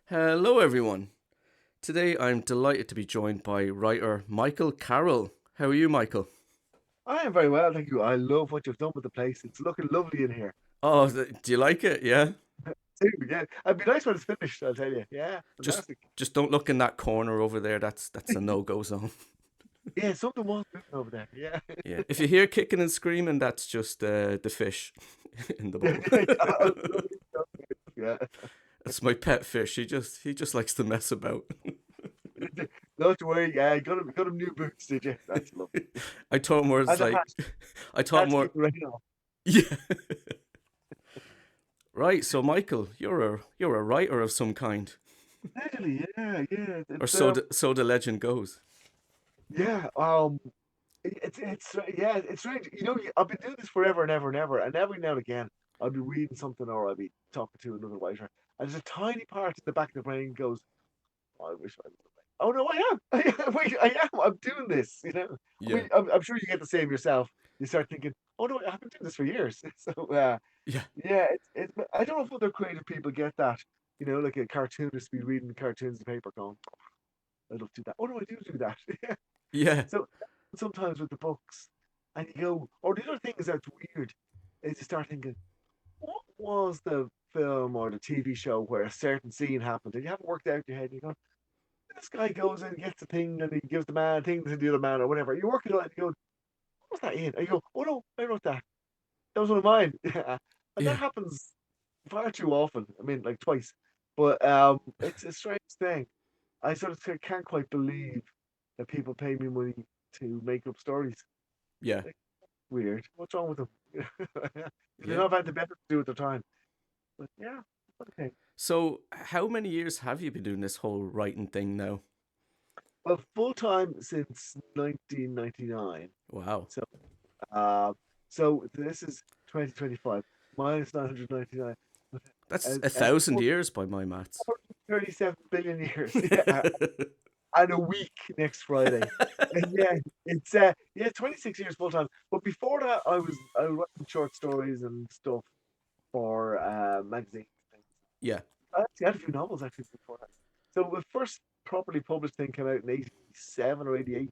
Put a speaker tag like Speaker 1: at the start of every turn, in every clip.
Speaker 1: Hello, everyone. Today I'm delighted to be joined by writer Michael Carroll. How are you, Michael?
Speaker 2: I am very well, thank you. I love what you've done with the place. It's looking lovely in here.
Speaker 1: Oh, do you like it? Yeah.
Speaker 2: Too, yeah. It'd be nice when it's finished, I'll tell you. Yeah,
Speaker 1: Just,
Speaker 2: fantastic.
Speaker 1: just don't look in that corner over there. That's a no-go zone.
Speaker 2: Yeah, something was moving over there. Yeah.
Speaker 1: Yeah. If you hear kicking and screaming, that's just the fish in the
Speaker 2: Yeah,
Speaker 1: bowl.
Speaker 2: yeah, yeah. Yeah.
Speaker 1: That's my pet fish. He just likes to mess about.
Speaker 2: Not to worry. Yeah, got him new boots, did you? That's lovely.
Speaker 1: I told him where it's
Speaker 2: And the
Speaker 1: like.
Speaker 2: hat.
Speaker 1: I taught him
Speaker 2: Hat to
Speaker 1: more.
Speaker 2: keep the rain off.
Speaker 1: Yeah. Right. So, Michael, you're a writer of some kind,
Speaker 2: Really, yeah, yeah.
Speaker 1: or
Speaker 2: It's
Speaker 1: so the legend goes.
Speaker 2: yeah. It's yeah, it's strange. I've been doing this forever and ever and ever, and every now and again I'll be reading something or I'll be talking to another writer, and there's a tiny part in the back of the brain goes, I wish I was away. Oh no, I am. Wait, I am. I'm doing this. I
Speaker 1: Yeah.
Speaker 2: mean, I'm sure you get the same yourself. You start thinking, oh no, I've been doing this for years. So
Speaker 1: Yeah.
Speaker 2: yeah, it's. I don't know if other creative people get that. Like a cartoonist be reading cartoons in the paper, going, I'd love to do that. Oh no, I do that. Yeah.
Speaker 1: Yeah.
Speaker 2: So sometimes with the books, and you go, or the other thing is that's weird, is you start thinking, what was the film or the TV show where a certain scene happened, and you haven't worked out in your head, and you go, this guy goes and gets a thing and he gives the man things to the other man or whatever. You work it out and you go, what was that in? And you go, oh no, I wrote that. That was one of mine. Yeah. And that
Speaker 1: Yeah.
Speaker 2: happens far too often. I mean, like twice. But it's a strange thing. I sort of can't quite believe that people pay me money to make up stories.
Speaker 1: Yeah.
Speaker 2: Like, weird. What's wrong with them? They
Speaker 1: Yeah.
Speaker 2: don't have anything better to do with their time. But yeah, okay.
Speaker 1: So, how many years have you been doing this whole writing thing now?
Speaker 2: Well, full time since 1999.
Speaker 1: Wow.
Speaker 2: So Uh, so this is 2025 minus 999,
Speaker 1: That's
Speaker 2: and,
Speaker 1: a
Speaker 2: and
Speaker 1: thousand years by my maths.
Speaker 2: 37 billion years. Yeah, and a week next Friday. And yeah, it's 26 years full time. But before that, I was writing short stories and stuff for magazines.
Speaker 1: Yeah.
Speaker 2: I actually had a few novels actually before that. So the first properly published thing came out in 87 or 88,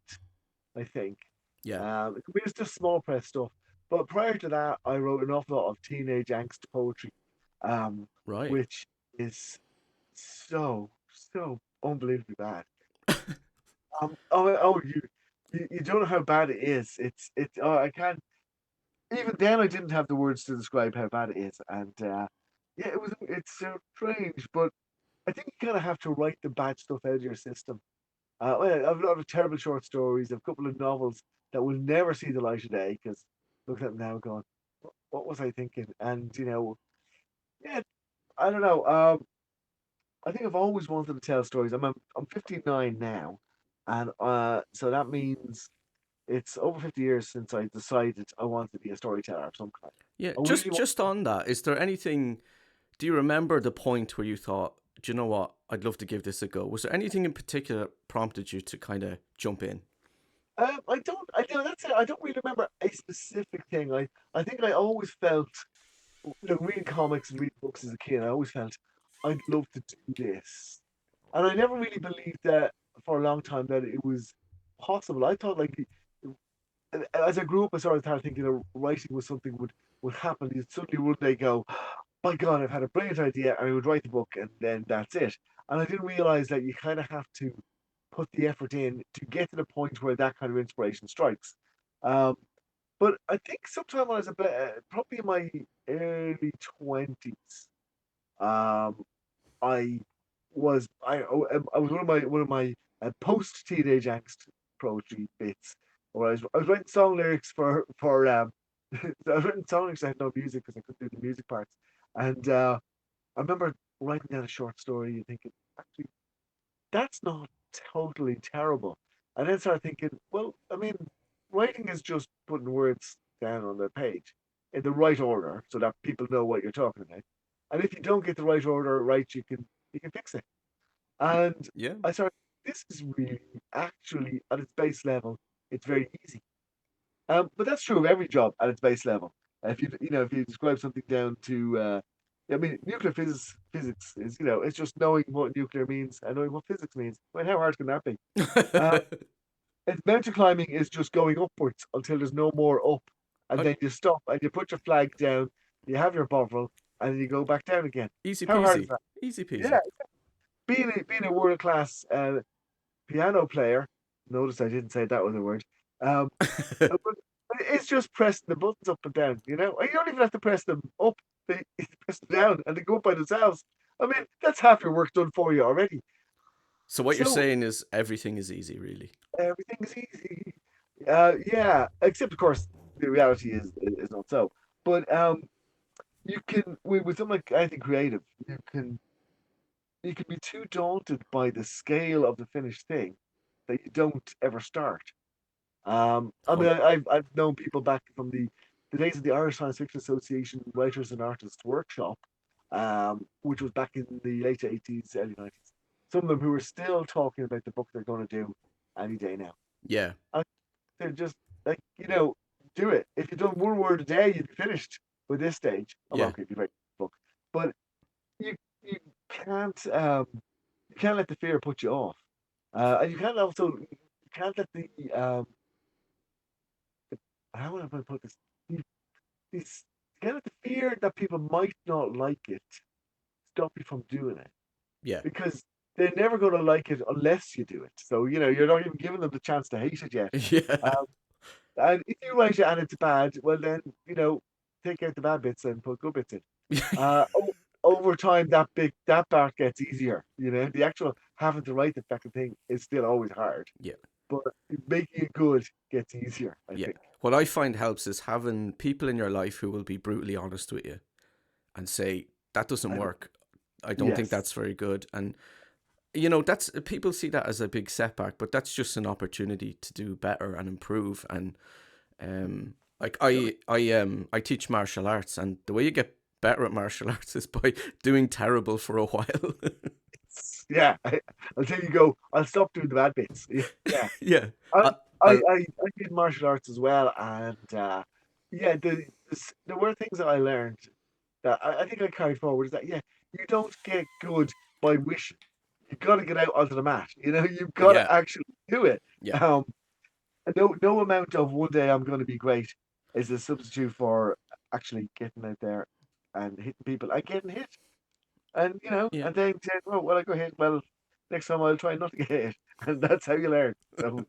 Speaker 2: I think.
Speaker 1: Yeah.
Speaker 2: It was just small press stuff. But prior to that, I wrote an awful lot of teenage angst poetry, um,
Speaker 1: Right.
Speaker 2: which is so unbelievably bad. You don't know how bad it is. I can't. Even then, I didn't have the words to describe how bad it is, and yeah, it's so strange. But I think you kind of have to write the bad stuff out of your system. Well, I have a lot of terrible short stories, a couple of novels that will never see the light of day because look at them now going, what was I thinking? And yeah, I don't know. I think I've always wanted to tell stories. I'm 59 now, and so that means it's over 50 years since I decided I wanted to be a storyteller of some kind.
Speaker 1: Yeah.
Speaker 2: I
Speaker 1: Just
Speaker 2: really want.
Speaker 1: just on that, is there anything? Do you remember the point where you thought, do you know what? I'd love to give this a go. Was there anything in particular that prompted you to kind of jump in?
Speaker 2: I don't. I know that's it. I don't really remember a specific thing. I think I always felt reading comics and reading books as a kid, I always felt I'd love to do this. And I never really believed that for a long time that it was possible. I thought like as I grew up, I sort of started thinking that writing was something would happen. You'd suddenly one day go, my God, I've had a brilliant idea, and I would write the book, and then that's it. And I didn't realize that you kind of have to put the effort in to get to the point where that kind of inspiration strikes. Um, but I think sometime when I was about probably in my early 20s, um, I I was one of my post teenage angst poetry bits, where I was writing song lyrics for I was writing song lyrics. I had no music because I couldn't do the music parts, and I remember writing down a short story and thinking, actually, that's not totally terrible. And then started thinking, well, I mean, writing is just putting words down on the page in the right order so that people know what you're talking about. And if you don't get the right order right, you can fix it. And
Speaker 1: Yeah.
Speaker 2: I started, this is really actually at its base level, it's very easy. But that's true of every job at its base level. If you describe something down to I mean, nuclear physics is, it's just knowing what nuclear means and knowing what physics means. I mean, how hard can that be? Uh, and mountain climbing is just going upwards until there's no more up, and
Speaker 1: Uh,
Speaker 2: then you stop and you put your flag down, you have your bottle, and then you go back down again.
Speaker 1: Easy
Speaker 2: How hard is
Speaker 1: peasy.
Speaker 2: that?
Speaker 1: Easy
Speaker 2: Yeah,
Speaker 1: peasy.
Speaker 2: being a world class piano player. Notice I didn't say that was a word. Um, but it's just pressing the buttons up and down. And you don't even have to press them up. They press them down, and they go up by themselves. I mean, that's half your work done for you already.
Speaker 1: So what you're
Speaker 2: So
Speaker 1: saying is everything is easy, really.
Speaker 2: everything's easy. Yeah, except of course the reality is not so. But you can with something like anything creative, you can be too daunted by the scale of the finished thing that you don't ever start. I mean,
Speaker 1: Hun-
Speaker 2: I've known people back from the days of the Irish Science Fiction Association Writers and Artists Workshop, which was back in the late 80s, early 90s. Some of them who are still talking about the book they're going to do any day now.
Speaker 1: yeah,
Speaker 2: And they're just like, do it. If you've done one word a day, you'd be finished with this stage. Oh, well,
Speaker 1: yeah,
Speaker 2: okay, you'd write a book, but you you can't you can't let the fear put you off, and you can't let the how would I put this? You, it's kind of the fear that people might not like it stop you from doing it
Speaker 1: yeah,
Speaker 2: because they're never going to like it unless you do it. So you're not even giving them the chance to hate it yet.
Speaker 1: yeah.
Speaker 2: Um, and if you write it and it's bad, well then take out the bad bits and put good bits in. Over time, that part gets easier. The actual having to write the fucking thing is still always hard,
Speaker 1: Yeah,
Speaker 2: but making it good gets easier. I
Speaker 1: yeah.
Speaker 2: think.
Speaker 1: What I find helps is having people in your life who will be brutally honest with you and say that doesn't
Speaker 2: And
Speaker 1: work. I don't think
Speaker 2: yes,
Speaker 1: that's very good. And that's people see that as a big setback, but that's just an opportunity to do better and improve. And like I teach martial arts, and the way you get better at martial arts is by doing terrible for a while.
Speaker 2: yeah. Until you go, I'll stop doing the bad bits. Yeah.
Speaker 1: Yeah,
Speaker 2: I
Speaker 1: I,
Speaker 2: I
Speaker 1: I
Speaker 2: I did martial arts as well, and yeah, there were things that I learned that I think I carried forward. Is that, yeah, you don't get good by wishing. You got to get out onto the mat. You've got
Speaker 1: yeah,
Speaker 2: to actually do it.
Speaker 1: yeah,
Speaker 2: Um, and no amount of one day I'm going to be great is a substitute for actually getting out there and hitting people and getting hit. And
Speaker 1: yeah.
Speaker 2: and then saying, "Oh, well, I go hit. Well, next time I'll try not to get hit," and that's how you learn. So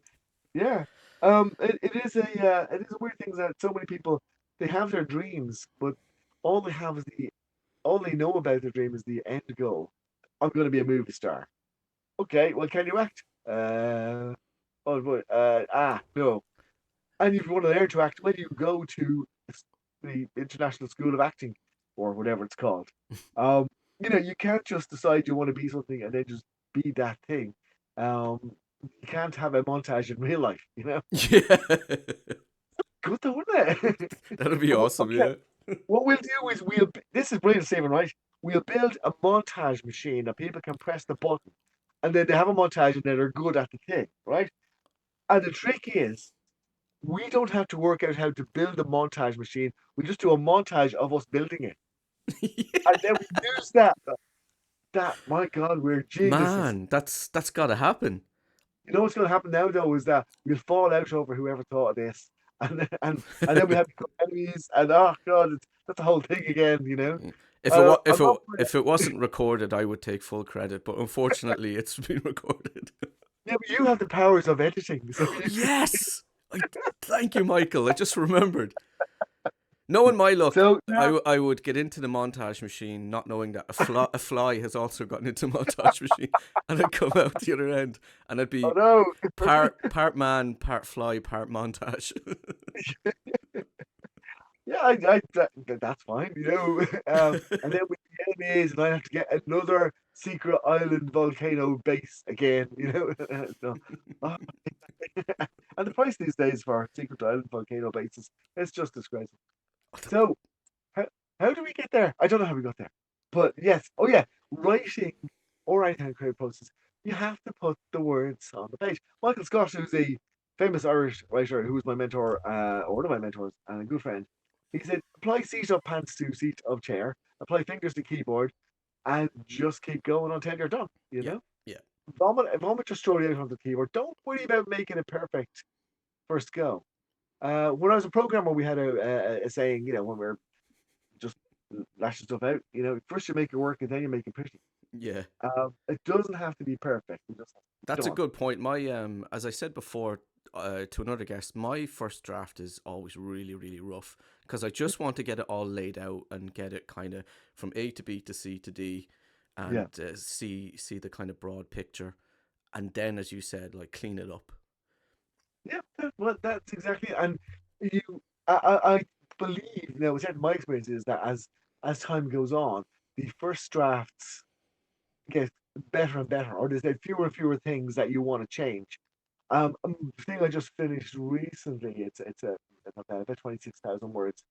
Speaker 2: yeah, it is a weird thing that so many people, they have their dreams, but all they have is all they know about their dream is the end goal. I'm going to be a movie star. Okay, well, can you act? Oh boy, no. And if you want to learn to act, when you go to the International School of Acting or whatever it's called, um, you can't just decide you want to be something and then just be that thing. You can't have a montage in real life.
Speaker 1: Yeah,
Speaker 2: Good though, wouldn't it?
Speaker 1: that'd be awesome.
Speaker 2: Okay,
Speaker 1: Yeah.
Speaker 2: what we'll do is this is brilliant saving, right? We'll build a montage machine that people can press the button and then they have a montage and then they're good at the thing, right? And the trick is we don't have to work out how to build a montage machine. We just do a montage of us building it. And then we use my God, we're geniuses.
Speaker 1: Man, that's gotta happen.
Speaker 2: You know what's gonna happen now though is that we'll fall out over whoever thought of this. And then we have become enemies and oh God, that's the whole thing again.
Speaker 1: If it wa-
Speaker 2: I'm not
Speaker 1: if it wasn't recorded, I would take full credit. But unfortunately, it's been recorded.
Speaker 2: Yeah, but you have the powers of editing, so
Speaker 1: Yes, I thank you, Michael. I just remembered. Knowing my luck,
Speaker 2: so yeah.
Speaker 1: I would get into the montage machine, not knowing that a fly has also gotten into the montage machine, and I'd come out the other end, and I'd
Speaker 2: Oh
Speaker 1: be
Speaker 2: no.
Speaker 1: part man, part fly, part montage.
Speaker 2: Yeah, that's fine. And then with the enemies, and I have to get another secret island volcano base again. So, ah, and the price these days for secret island volcano bases is just disgraceful. So, how, how do we get there? I don't know how we got there. But yes, oh yeah, writing or right-hand creative process, you have to put the words on the page. Michael Scott, who's a famous Irish writer who was my mentor, or one of my mentors, and a good friend, he said, apply seat of pants to seat of chair. apply fingers to keyboard, and just keep going until you're done.
Speaker 1: Yeah. Yeah.
Speaker 2: Vomit your story out onto the keyboard. Don't worry about making it perfect first go. When I was a programmer, we had a saying, when we were just lashing stuff out, first you make it work and then you make it pretty.
Speaker 1: Yeah.
Speaker 2: It doesn't have to be perfect. It just has to be
Speaker 1: That's a
Speaker 2: done.
Speaker 1: good point. My as I said before to another guest, my first draft is always really really rough because I just want to get it all laid out and get it kind of from A to B to C to D,
Speaker 2: Yeah,
Speaker 1: and see the kind of broad picture, and then as you said, like clean it up.
Speaker 2: yeah. Well, that's exactly. And you, I believe now. Certainly, my experience is that as time goes on, the first drafts get better and better, or there's fewer and fewer things that you want to change. The thing I just finished recently, it's about 26,000 words.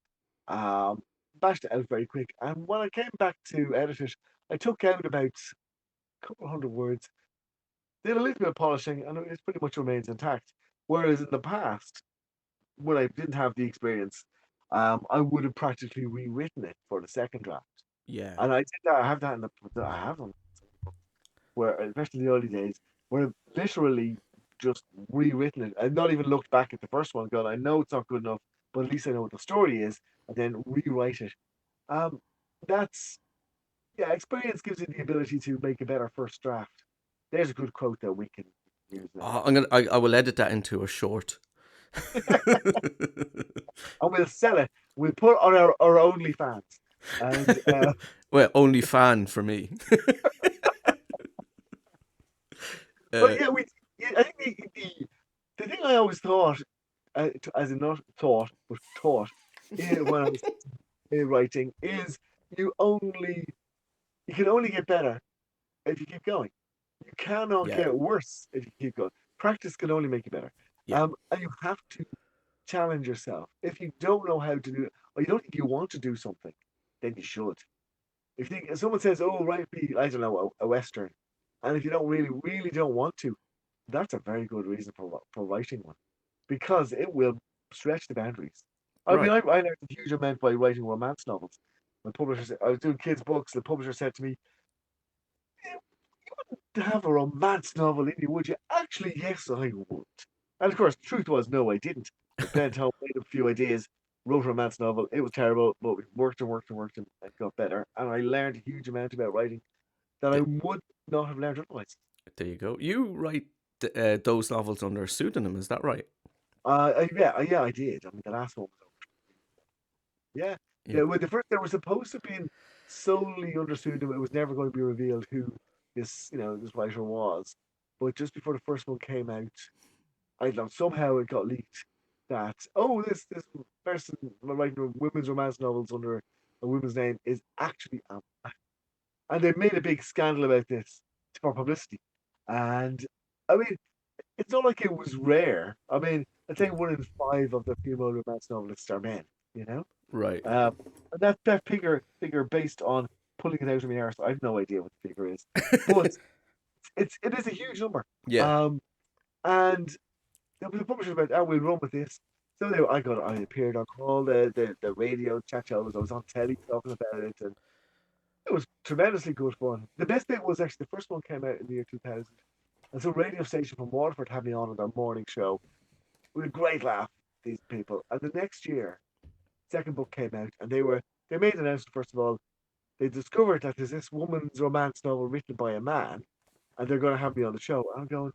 Speaker 2: Um, Bashed it out very quick, and when I came back to edit it, I took out about a couple of hundred words, did a little bit of polishing, and it pretty much remains intact. Whereas in the past, when I didn't have the experience, I would have practically rewritten it for the second draft.
Speaker 1: Yeah.
Speaker 2: And I did that. I have that in I have them where, especially in the early days, where I've literally just rewritten it and not even looked back at the first one, going, I know it's not good enough, but at least I know what the story is, and then rewrite it. Um, that's Yeah, experience gives you the ability to make a better first draft. There's a good quote that we can use now.
Speaker 1: I will edit that into a short.
Speaker 2: And we'll sell it. We'll put it on our OnlyFans. And
Speaker 1: Well, only fan for me.
Speaker 2: but
Speaker 1: uh,
Speaker 2: yeah, I think the thing I always thought, as in not thought but taught, when I was writing, is you only you can only get better if you keep going. You cannot
Speaker 1: yeah.
Speaker 2: get worse if you keep going. Practice can only make you better.
Speaker 1: Yeah.
Speaker 2: And you have to challenge yourself. If you don't know how to do it, or you don't think you want to do something, then you should. If someone says, "Oh, write me, I don't know, a western," and if you don't really don't want to, that's a very good reason for writing one, because it will stretch the boundaries. I mean,
Speaker 1: Right.
Speaker 2: I learned a huge amount by writing romance novels. I was doing kids' books. The publisher said to me, to have a romance novel in you, would you? Actually, yes, I would. And of course, the truth was, no, I didn't. I spent home, made a few ideas, wrote a romance novel. It was terrible, but we worked and worked and worked and it got better. And I learned a huge amount about writing that I
Speaker 1: Th-
Speaker 2: would not have learned otherwise.
Speaker 1: there you go. You write those novels under a pseudonym, is that right?
Speaker 2: Yeah, I did. I mean, the last one was, yeah,
Speaker 1: Yeah.
Speaker 2: yeah. When they were supposed to be solely under pseudonym. It was never going to be revealed who this writer was. But just before the first one came out, I don't know, somehow it got leaked that, oh, this person writing women's romance novels under a woman's name is actually a man. And they made a big scandal about this for publicity. And I mean, it's not like it was rare. I mean, I'd say 1 in 5 of the female romance novelists are men, you know?
Speaker 1: Right.
Speaker 2: And that figure based on pulling it out of my arse, I have no idea what the figure is. But it is a huge number.
Speaker 1: Yeah.
Speaker 2: Um, and the publisher went, "Oh, we'll run with this." So I appeared on all the radio chat shows. I was on telly talking about it, and it was tremendously good fun. The best bit was actually the first one came out in the year 2000, and so a radio station from Waterford had me on their morning show. We had a great laugh, these people. And the next year, second book came out, and they made an announcement. First of all, they discovered that there's this woman's romance novel written by a man, and they're going to have me on the show. And I'm going,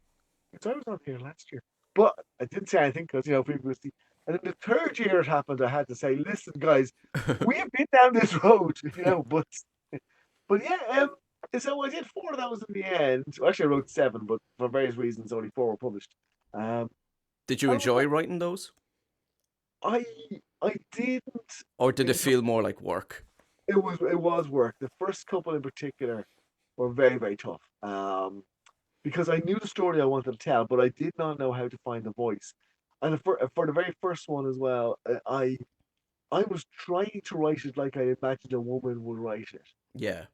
Speaker 2: so I was on here last year. But I didn't say anything because, people were see. And then the third year it happened, I had to say, listen, guys, we have been down this road, but yeah, so I did 4 of those in the end. Well, actually, I wrote 7, but for various reasons, only 4 were published. Um,
Speaker 1: Did you
Speaker 2: and
Speaker 1: enjoy writing those?
Speaker 2: I, I didn't
Speaker 1: Or did it
Speaker 2: enjoy
Speaker 1: feel more like work?
Speaker 2: it was work. The first couple in particular were very, very tough. Because I knew the story I wanted to tell, but I did not know how to find the voice. And for the very first one as well, I was trying to write it like I imagined a woman would write it,
Speaker 1: Yeah.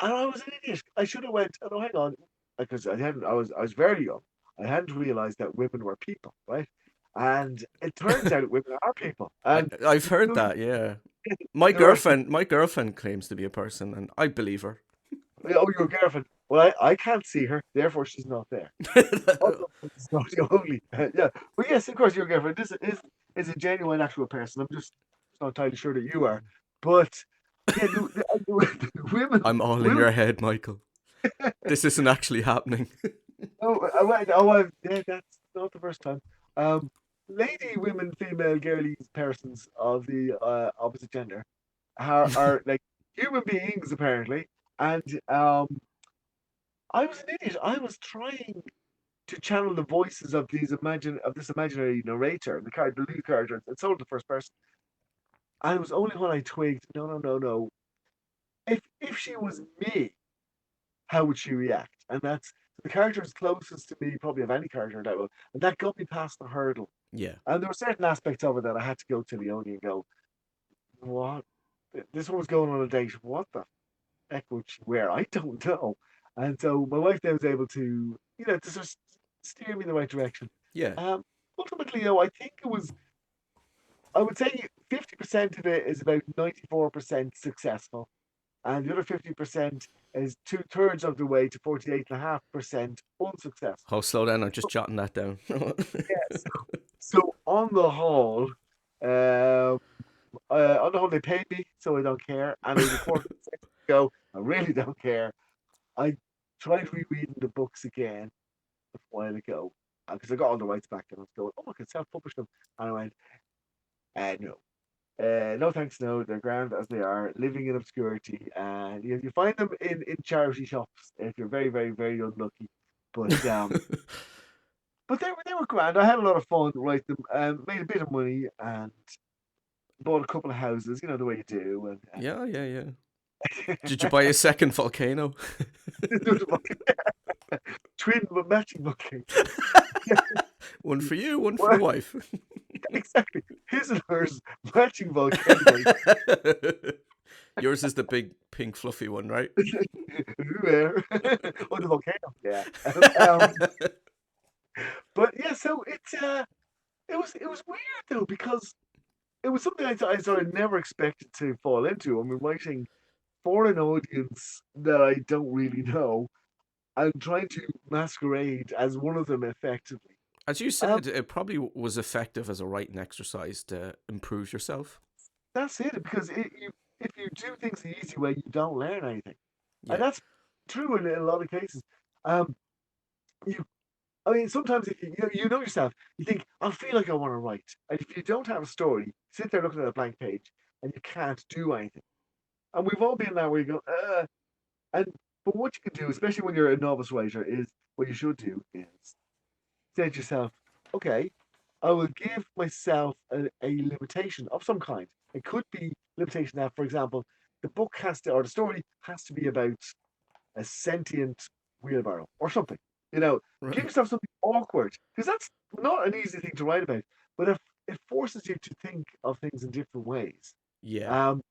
Speaker 2: and I was an idiot. I should have went, oh no, hang on, because I was very young. I hadn't realized that women were people, right? And it turns out women are people,
Speaker 1: I
Speaker 2: and
Speaker 1: I've
Speaker 2: you
Speaker 1: heard
Speaker 2: know,
Speaker 1: that, yeah.
Speaker 2: No,
Speaker 1: My girlfriend claims to be a person, and I believe her.
Speaker 2: oh, your girlfriend. Well, I can't see her, therefore she's not there. Also, it's not only. Yeah, but yes, of course, your girlfriend is a genuine, actual person. I'm just not entirely sure that you are, but yeah, the
Speaker 1: I'm all in
Speaker 2: women.
Speaker 1: your head, Michael. This isn't actually happening.
Speaker 2: Oh, yeah, that's not the first time. Um, lady, women, female, girlies, persons of the opposite gender are like human beings apparently, and I was an idiot. I was trying to channel the voices of this imaginary narrator, the lead character. It's all the first person, and it was only when I twigged, no, no, no, no. If she was me, how would she react? And that's the character is closest to me probably of any character that will, and that got me past the hurdle.
Speaker 1: Yeah,
Speaker 2: And there were certain aspects of it that I had to go to Leone and go, what? This one was going on a date. What the heck would she wear? I don't know. And so my wife then was able to, to sort of steer me in the right direction.
Speaker 1: yeah.
Speaker 2: Um, Ultimately, though, I think I would say 50% of it is about 94% successful, and the other 50% is two-thirds of the way to 48.5% unsuccessful.
Speaker 1: Oh, slow down. I'm just jotting that down.
Speaker 2: Yes. So on the whole, they paid me, so I don't care. And it was important to go. I really don't care. I tried rereading the books again a while ago because I got all the rights back, and I was going, "Oh, I can self-publish them." And I went, "No, no thanks, no. They're grand as they are, living in obscurity, and you find them in charity shops if you're very, very, very unlucky." But they were grand. I had a lot of fun writing them. Made a bit of money and bought a couple of houses. You know the way you do.
Speaker 1: Yeah, yeah, yeah. Did you
Speaker 2: And
Speaker 1: buy a second volcano?
Speaker 2: twin but matching bookings.
Speaker 1: One for you, one for the
Speaker 2: Well,
Speaker 1: wife.
Speaker 2: exactly. His and hers matching volcanoes.
Speaker 1: Yours is the big pink fluffy one, right?
Speaker 2: Where? Oh, the volcano. Yeah. But yeah, so it was weird though because it was something I sort of never expected to fall into. I mean, writing for an audience that I don't really know and trying to masquerade as one of them effectively.
Speaker 1: As you
Speaker 2: Um,
Speaker 1: said, it probably was effective as a writing exercise to improve yourself.
Speaker 2: that's it because if you do things the easy way, you don't learn anything, and
Speaker 1: Yeah,
Speaker 2: that's true in a lot of cases. Um, you, I mean, sometimes if you know yourself, you think I feel like I want to write, and if you don't have a story, sit there looking at a blank page, and you can't do anything. And we've all been there where you go, and but what you can do, especially when you're a novice writer, is what you should do is say to yourself, okay, I will give myself a limitation of some kind. It could be limitation that, for example, the book has to, or the story has to be about a sentient wheelbarrow or something. Give
Speaker 1: right.
Speaker 2: yourself something awkward because that's not an easy thing to write about, but if it forces you to think of things in different ways.
Speaker 1: Yeah.
Speaker 2: Um,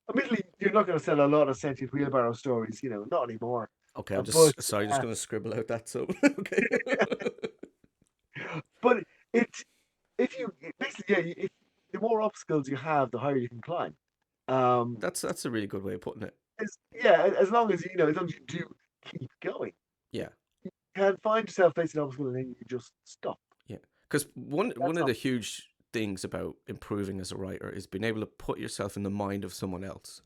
Speaker 2: Admittedly, you're not going to sell a lot of sentient wheelbarrow stories, not anymore.
Speaker 1: Okay, I'm
Speaker 2: But
Speaker 1: just sorry, just
Speaker 2: uh,
Speaker 1: gonna scribble out that. So okay.
Speaker 2: but it if you basically yeah, if the more obstacles you have, the higher you can climb. Um,
Speaker 1: That's a really good way of putting it.
Speaker 2: as long as as long as you do keep going,
Speaker 1: Yeah,
Speaker 2: you can find yourself facing an obstacle and then you just stop.
Speaker 1: yeah. Because one
Speaker 2: That's
Speaker 1: of
Speaker 2: not
Speaker 1: the huge things about improving as a writer is being able to put yourself in the mind of someone else.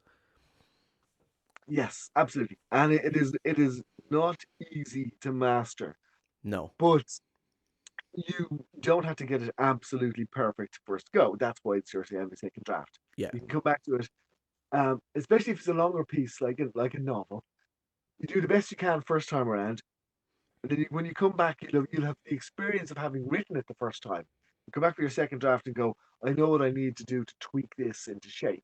Speaker 2: yes, absolutely, and it is not easy to master,
Speaker 1: No.
Speaker 2: but you don't have to get it absolutely perfect first go. That's why it's your second draft.
Speaker 1: Yeah.
Speaker 2: You can come back to it, especially if it's a longer piece like a novel. You do the best you can first time around, and then when you come back, you'll have the experience of having written it the first time. You come back for your second draft and go, I know what I need to do to tweak this into shape.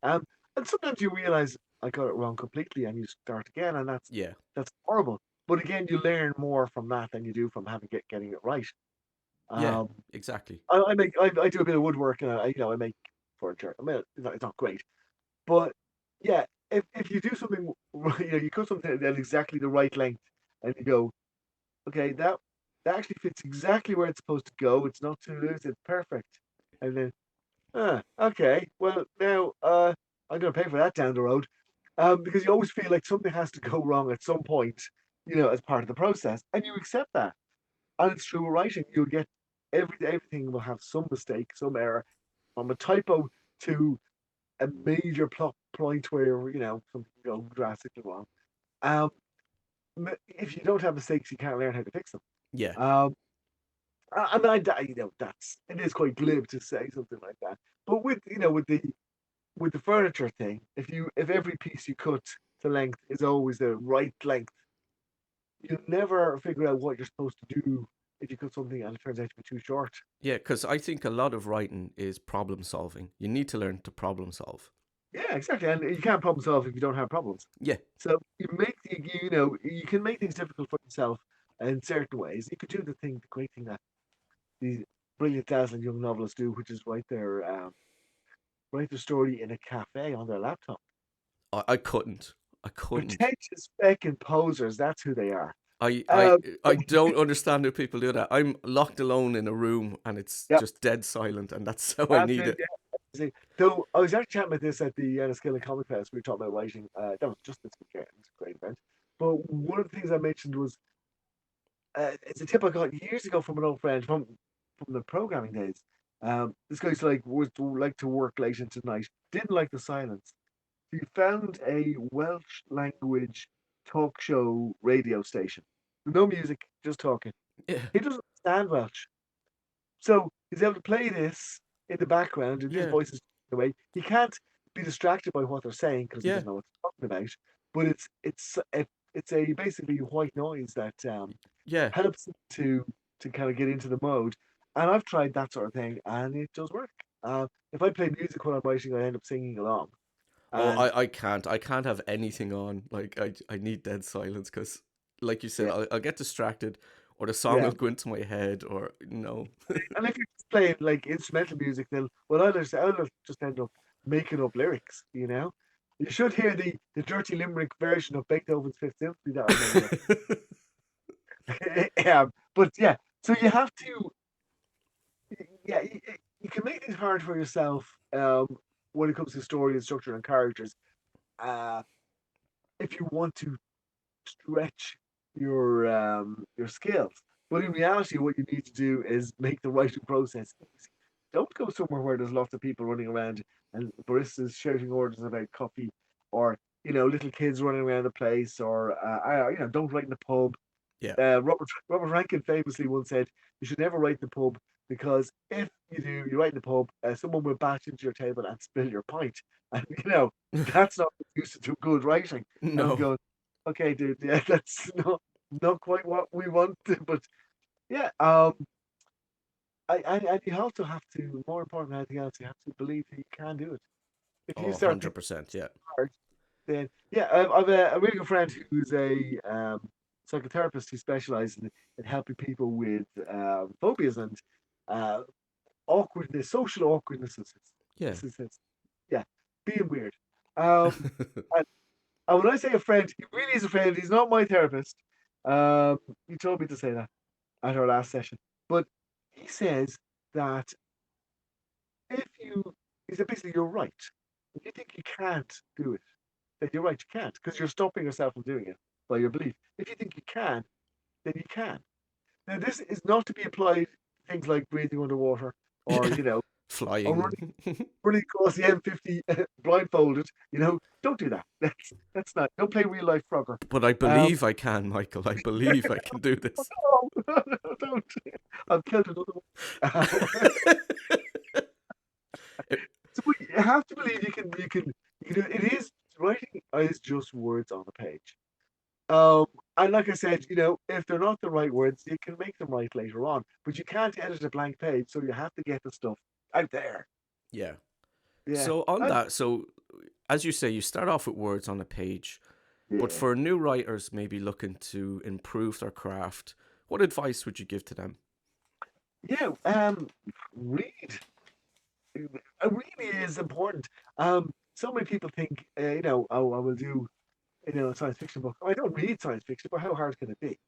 Speaker 2: Um, and sometimes you realize I got it wrong completely, and you start again, and that's
Speaker 1: Yeah.
Speaker 2: that's horrible. But again, you learn more from that than you do from getting it right.
Speaker 1: Yeah.
Speaker 2: Um,
Speaker 1: Exactly.
Speaker 2: I do a bit of woodwork, and I make furniture. I mean, it's not great, but yeah, if you do something, you cut something at exactly the right length, and you go, okay, that actually fits exactly where it's supposed to go. It's not too loose. It's perfect. And then Okay. Well, now I'm gonna pay for that down the road, because you always feel like something has to go wrong at some point, as part of the process, and you accept that. And it's true with writing. You'll get everything will have some mistake, some error, from a typo to a major plot point where something can go drastically wrong. Um, if you don't have mistakes, you can't learn how to fix them.
Speaker 1: Yeah.
Speaker 2: Um, I mean, that's it is quite glib to say something like that. But with the furniture thing, if every piece you cut to length is always the right length, you never figure out what you're supposed to do if you cut something and it turns out to be too short.
Speaker 1: Yeah, because I think a lot of writing is problem solving. You need to learn to problem solve.
Speaker 2: Yeah, exactly. And you can't problem solve if you don't have problems.
Speaker 1: Yeah.
Speaker 2: So you can make things difficult for yourself in certain ways. You could do the great thing that these brilliant, dazzling young novelists do, which is write their story in a cafe on their laptop.
Speaker 1: I couldn't. I couldn't.
Speaker 2: Pretentious feckin' posers, that's who they are.
Speaker 1: I, I,
Speaker 2: Um,
Speaker 1: I don't understand how people do that. I'm locked alone in a room and it's
Speaker 2: yeah,
Speaker 1: just dead silent, and that's how I
Speaker 2: that's
Speaker 1: need
Speaker 2: it.
Speaker 1: it.
Speaker 2: Yeah. See, though I was actually chatting about this at the Skill and Comic Fest. We were talking about writing. That was just this weekend. It was a great event. But one of the things I mentioned was it's a tip I got years ago from an old friend from the programming days. This guy's like to work late into the night. Didn't like the silence. He found a Welsh language talk show radio station. No music, just talking.
Speaker 1: Yeah.
Speaker 2: He doesn't understand Welsh. So he's able to play this in the background and his
Speaker 1: Yeah.
Speaker 2: voice is away. He can't be distracted by what they're saying because he
Speaker 1: Yeah.
Speaker 2: doesn't know what they're talking about. But it's a basically white noise that
Speaker 1: Yeah.
Speaker 2: helps him to kind of get into the mode. And I've tried that sort of thing, and it does work. If I play music while I'm writing, I end up singing along.
Speaker 1: Oh,
Speaker 2: And
Speaker 1: I can't. I can't have anything on. Like I need dead silence because, like you said,
Speaker 2: yeah,
Speaker 1: I'll get distracted, or the song
Speaker 2: yeah.
Speaker 1: will go into my head, or no.
Speaker 2: And if you're just playing like instrumental music, then I'll just end up making up lyrics. You should hear the dirty limerick version of Beethoven's Fifth Symphony that I made up. But yeah, so you have to, yeah, you can make things hard for yourself when it comes to story and structure and characters. Uh, if you want to stretch your skills. But in reality, what you need to do is make the writing process easy. Don't go somewhere where there's lots of people running around and baristas shouting orders about coffee, or little kids running around the place, or don't write in the pub.
Speaker 1: Yeah.
Speaker 2: Robert Rankin famously once said, "You should never write in the pub because if you do, you write in the pub, someone will bash into your table and spill your pint, and that's not conducive to good writing." And I'm
Speaker 1: No.
Speaker 2: going, okay, dude, yeah, that's not quite what we want, but yeah, and you also have to, more important than anything else, you have to believe that you can do it. If
Speaker 1: Oh,
Speaker 2: you start thinking
Speaker 1: 100%. Yeah.
Speaker 2: hard, then yeah, I've a really good friend who's a psychotherapist who specializes in helping people with phobias and uh, awkwardness, social awkwardnesses.
Speaker 1: Yeah.
Speaker 2: This is his, yeah, being weird. Um, and, and when I say a friend, he really is a friend. He's not my therapist. Um, he told me to say that at our last session, but he says that if you, he said basically you're right. If you think you can't do it, then you're right, you can't, because you're stopping yourself from doing it by your belief. If you think you can, then you can. Now, this is not to be applied to things like breathing underwater or,
Speaker 1: Yeah.
Speaker 2: or
Speaker 1: Flying.
Speaker 2: running across the M50 blindfolded. Don't do that. That's not. Don't play real life Frogger.
Speaker 1: But I
Speaker 2: Um,
Speaker 1: believe I can, Michael. I believe I can do this.
Speaker 2: no, don't. I've killed another one. So you have to believe you can do it. It is writing is just words on a page. Um, and like I said, if they're not the right words, you can make them right later on. But you can't edit a blank page, so you have to get the stuff out there.
Speaker 1: Yeah.
Speaker 2: Yeah.
Speaker 1: So on
Speaker 2: And
Speaker 1: that, so as you say, you start off with words on a page, but
Speaker 2: yeah.
Speaker 1: for new writers maybe looking to improve their craft, what advice would you give to them?
Speaker 2: Yeah. Read. It really is important. So many people think, oh, I will do, a science fiction book. Oh, I don't read science fiction, but how hard can it be?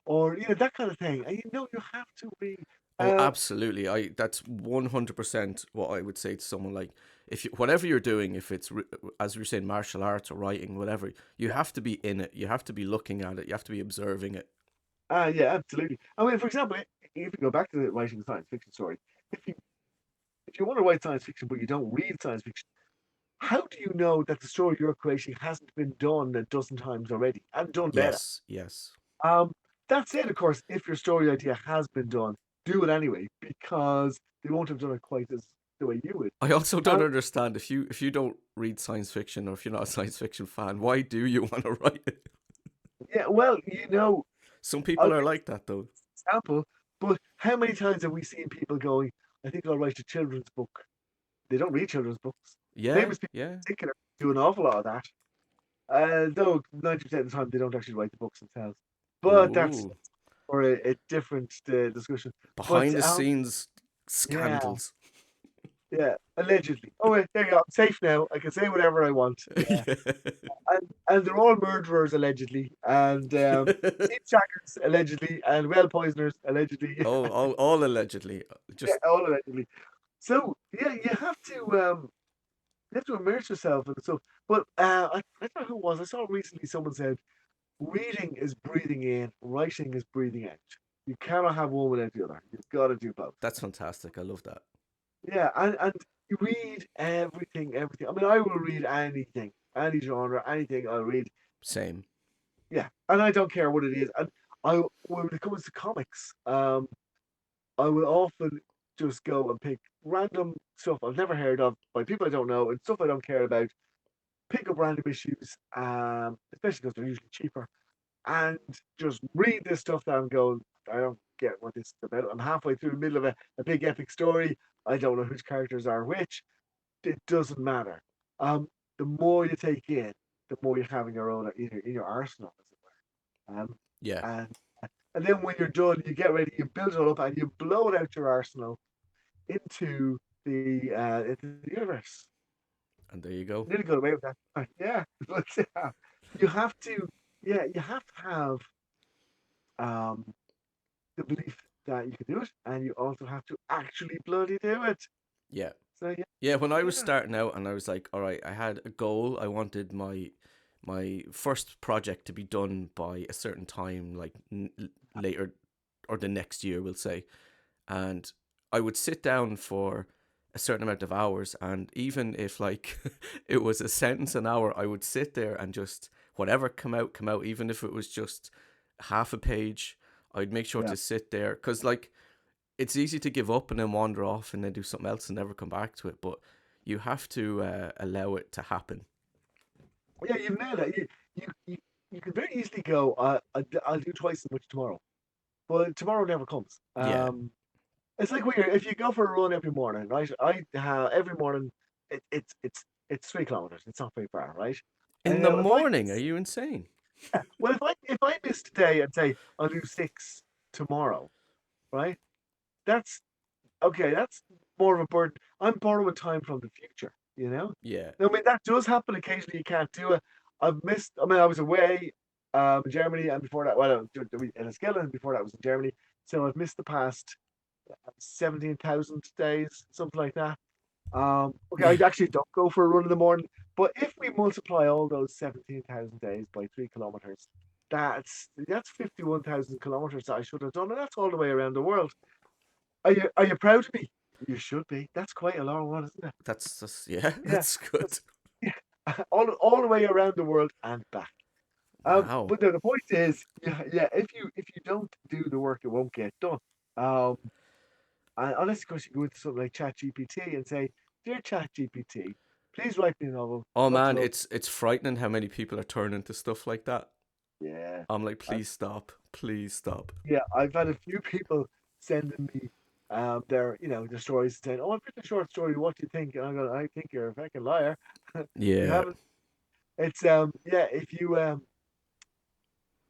Speaker 2: Or, that kind of thing. And you have to read.
Speaker 1: Oh,
Speaker 2: Um,
Speaker 1: absolutely. That's 100% what I would say to someone. Like, if you, whatever you're doing, if it's as we were saying, martial arts or writing, whatever, you have to be in it. You have to be looking at it. You have to be observing it.
Speaker 2: yeah, absolutely. I mean, for example, if you go back to the writing a science fiction story, if you if you want to write science fiction but you don't read science fiction, how do you know that the story you're creating hasn't been done a dozen times already and done better?
Speaker 1: Yes, yes.
Speaker 2: Um, that said, of course, if your story idea has been done, do it anyway because they won't have done it quite as the way you would.
Speaker 1: I also don't
Speaker 2: Um,
Speaker 1: understand if you don't read science fiction or if you're not a science fiction fan, why do you want to write it?
Speaker 2: yeah, well,
Speaker 1: Some
Speaker 2: I'll
Speaker 1: people are
Speaker 2: give
Speaker 1: like that though.
Speaker 2: an example, but how many times have we seen people going, I think I'll write a children's book? They don't read children's books.
Speaker 1: Yeah,
Speaker 2: Famous people
Speaker 1: yeah.
Speaker 2: in particular do an awful lot of that. Though 90% of the time they don't actually write the books themselves. But that's
Speaker 1: Ooh,
Speaker 2: for a different discussion. But
Speaker 1: behind the scenes
Speaker 2: yeah,
Speaker 1: scandals.
Speaker 2: yeah, allegedly. Oh, wait, there you go. I'm safe now. I can say whatever I want. Yeah, and they're all murderers allegedly, and
Speaker 1: Yeah.
Speaker 2: hitchhikers allegedly, and well poisoners allegedly.
Speaker 1: Oh, all allegedly.
Speaker 2: Yeah,
Speaker 1: Just
Speaker 2: all allegedly. So yeah, you have to immerse yourself in the stuff. But I don't know who it was. I saw recently someone said reading is breathing in, writing is breathing out. You cannot have one without the other. You've got to do both.
Speaker 1: that's fantastic. I love that.
Speaker 2: Yeah, and you read everything, everything. I mean, I will read anything, any genre, anything. I'll read.
Speaker 1: Same.
Speaker 2: Yeah, and I don't care what it is. And when it comes to comics, I will often just go and pick random stuff I've never heard of by people I don't know and stuff I don't care about. Pick up random issues, especially because they're usually cheaper, and just read this stuff that I'm going. I don't get what this is about. I'm halfway through the middle of a big epic story. I don't know which characters are which. It doesn't matter. Um, the more you take in, the more you have in your own in your arsenal, as it were.
Speaker 1: Yeah.
Speaker 2: And and then when you're done, you get ready, you build it all up, and you blow it out your arsenal into the universe.
Speaker 1: And there you go.
Speaker 2: Nearly got away with that. Yeah, but you have to. Yeah, you have to have um, the belief that you can do it, and you also have to actually bloody do it.
Speaker 1: Yeah.
Speaker 2: So yeah,
Speaker 1: Yeah, when I was
Speaker 2: yeah,
Speaker 1: starting out and I was like, all right, I had a goal. I wanted my first project to be done by a certain time, like later or the next year, we'll say. And I would sit down for a certain amount of hours, and even if like it was a sentence an hour, I would sit there and just whatever come out, even if it was just half a page. I'd make sure
Speaker 2: yeah,
Speaker 1: to sit there because like it's easy to give up and then wander off and then do something else and never come back to it, but you have to allow it to happen.
Speaker 2: yeah. You've nailed it. You can very easily go. I'll do twice as much tomorrow, but tomorrow never comes.
Speaker 1: Yeah.
Speaker 2: It's like when if you go for a run every morning, right? Every morning it's 3 kilometers. It's not very far, right?
Speaker 1: In the
Speaker 2: If I
Speaker 1: morning, are
Speaker 2: miss,
Speaker 1: you insane?
Speaker 2: well, if I miss today and say I'll do six tomorrow, right? That's okay. That's more of a burden. I'm borrowing time from the future, you know.
Speaker 1: Yeah.
Speaker 2: I mean, that does happen occasionally. You can't do it. I've missed. I mean, I was away in Germany, and before that, well, I was in Enniskillen, and before that, I was in Germany. So I've missed the past 17,000 days, something like that. Okay, I
Speaker 1: Yeah.
Speaker 2: actually don't go for a run in the morning, but if we multiply all those 17,000 days by 3 kilometers, that's 51,000 kilometers that I should have done, and that's all the way around the world. Are you proud of me? You should be. That's quite a long one, isn't it?
Speaker 1: That's just, yeah,
Speaker 2: Yeah,
Speaker 1: that's good.
Speaker 2: yeah. All the way around the world and back.
Speaker 1: Wow.
Speaker 2: But the point is, yeah, if you don't do the work, it won't get done. Um, and unless of course you go into something like ChatGPT and say, "Dear ChatGPT, please write me a novel.
Speaker 1: Oh
Speaker 2: Lots
Speaker 1: man,
Speaker 2: of
Speaker 1: it's frightening how many people are turning to stuff like that.
Speaker 2: yeah,
Speaker 1: I'm like,
Speaker 2: I,
Speaker 1: please stop. Please stop.
Speaker 2: yeah. I've had a few people sending me their stories saying, "Oh, I've written a short story. What do you think?" And I'm going, "I think you're a fucking liar. You
Speaker 1: Yeah.
Speaker 2: haven't." It's yeah. If you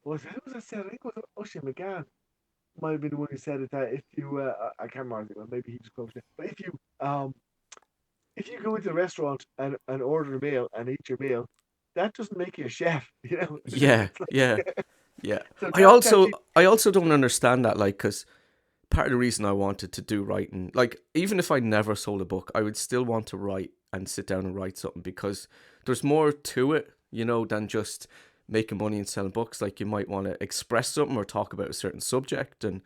Speaker 2: who was I said? I think it was Oisin McGann. Might have been the one who said it. That if you I can't remember. Well, maybe he just quoted it. But if you go into a restaurant and order a meal and eat your meal, that doesn't make you a chef.
Speaker 1: Yeah.
Speaker 2: It's like
Speaker 1: Yeah. Yeah.
Speaker 2: so
Speaker 1: I
Speaker 2: chat
Speaker 1: also
Speaker 2: GPT.
Speaker 1: I also don't understand that like cuz part of the reason I wanted to do writing, like even if I never sold a book, I would still want to write and sit down and write something, because there's more to it, than just making money and selling books. Like you might want to express something or talk about a certain subject, and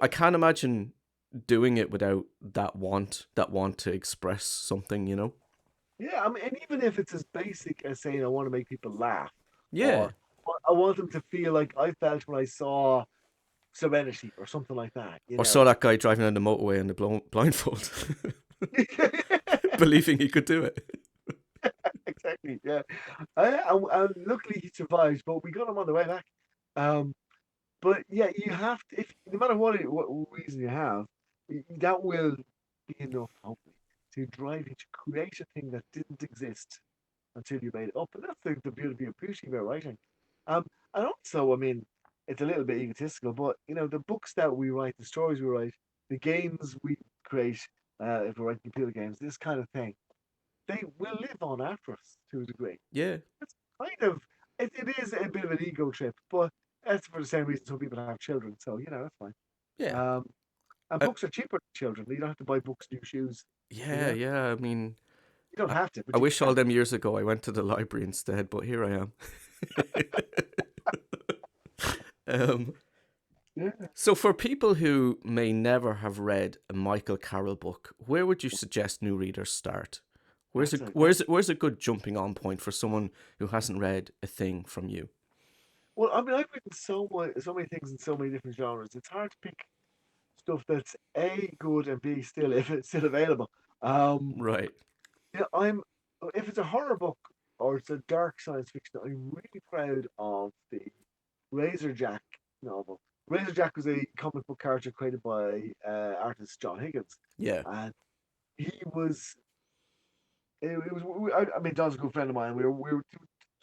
Speaker 1: I can't imagine doing it without that want to express something.
Speaker 2: Yeah, I mean, and even if it's as basic as saying I want to make people laugh,
Speaker 1: Yeah.
Speaker 2: or I want them to feel like I felt when I saw Serenity or something like that, you
Speaker 1: Or saw
Speaker 2: know.
Speaker 1: that guy driving down the motorway in the blindfold, believing he could do it.
Speaker 2: Exactly. Yeah. And luckily he survived, but we got him on the way back. Um, but yeah, you have to, if no matter what reason you have, that will be enough, hopefully, to drive you to create a thing that didn't exist until you made it up. And that's the beauty of appreciating about writing. Um, and also, I mean, it's a little bit egotistical, but the books that we write, the stories we write, the games we create, if we're writing computer games, this kind of thing, they will live on after us to a degree.
Speaker 1: Yeah.
Speaker 2: It's kind of it is a bit of an ego trip, but that's for the same reason some people have children, so that's fine.
Speaker 1: Yeah.
Speaker 2: Um, and
Speaker 1: I,
Speaker 2: books are cheaper than children. You don't have to buy books, new shoes. You
Speaker 1: yeah,
Speaker 2: know,
Speaker 1: yeah. I mean,
Speaker 2: you don't
Speaker 1: I,
Speaker 2: have to,
Speaker 1: I
Speaker 2: but you
Speaker 1: wish all
Speaker 2: can.
Speaker 1: them years ago I went to the library instead, but here I am. um,
Speaker 2: Yeah,
Speaker 1: so, for people who may never have read a Michael Carroll book, where would you suggest new readers start? Where's a
Speaker 2: that's a
Speaker 1: where's where's a good jumping on point for someone who hasn't read a thing from you?
Speaker 2: well. I mean, I've written so many things in so many different genres. It's hard to pick stuff that's A, good, and B, still if it's still available. Um,
Speaker 1: Right.
Speaker 2: yeah, I'm if it's a horror book or it's a dark science fiction, I'm really proud of the Razorjack novel. Razorjack was a comic book character created by artist John Higgins,
Speaker 1: Yeah.
Speaker 2: and he was. It was. I mean, John's a good friend of mine. We were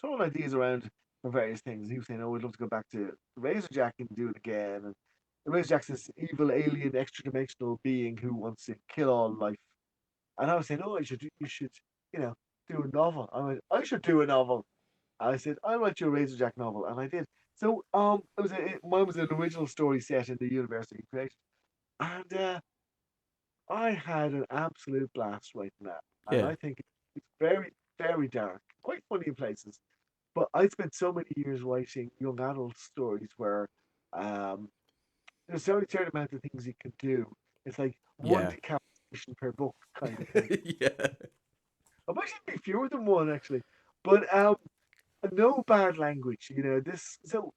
Speaker 2: throwing ideas around for various things. He was saying, "Oh, we'd love to go back to Razorjack and do it again." And Razorjack's this evil alien, extra-dimensional being who wants to kill all life. And I was saying, "Oh, you should, you know, do a novel." I went, "I should do a novel." I said, "I'll write you a Razorjack novel," and I did. So, mine was an original story set in the universe that he created, and I had an absolute blast writing that. And
Speaker 1: Yeah.
Speaker 2: I think it's very, very dark, quite funny in places. But I spent so many years writing young adult stories where um, there's only a certain amount of things you can do. It's like one
Speaker 1: Yeah.
Speaker 2: decapitation per book kind of thing.
Speaker 1: Yeah.
Speaker 2: I might even be fewer than one actually, but no bad language. This. So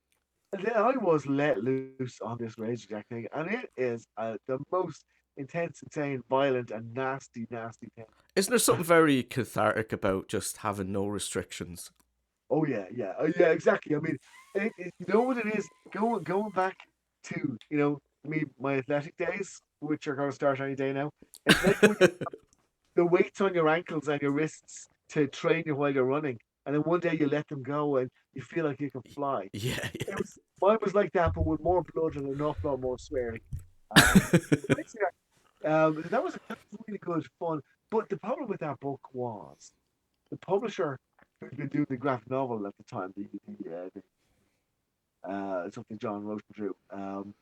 Speaker 2: then I was let loose on this Razorjack thing, and it is the most intense, insane, violent, and nasty, nasty thing.
Speaker 1: Isn't there something very cathartic about just having no restrictions?
Speaker 2: Oh yeah, yeah, yeah, exactly. I mean, you know what it is? Going back to my athletic days, which are going to start any day now. It's like when the weights on your ankles and your wrists to train you while you're running, and then one day you let them go and you feel like you can fly.
Speaker 1: Yeah,
Speaker 2: It
Speaker 1: yeah.
Speaker 2: was Mine was like that, but with more blood and an awful lot more swearing. Um, that was really good fun. But the problem with that book was the publisher who'd been doing the graphic novel at the time, something John wrote and drew.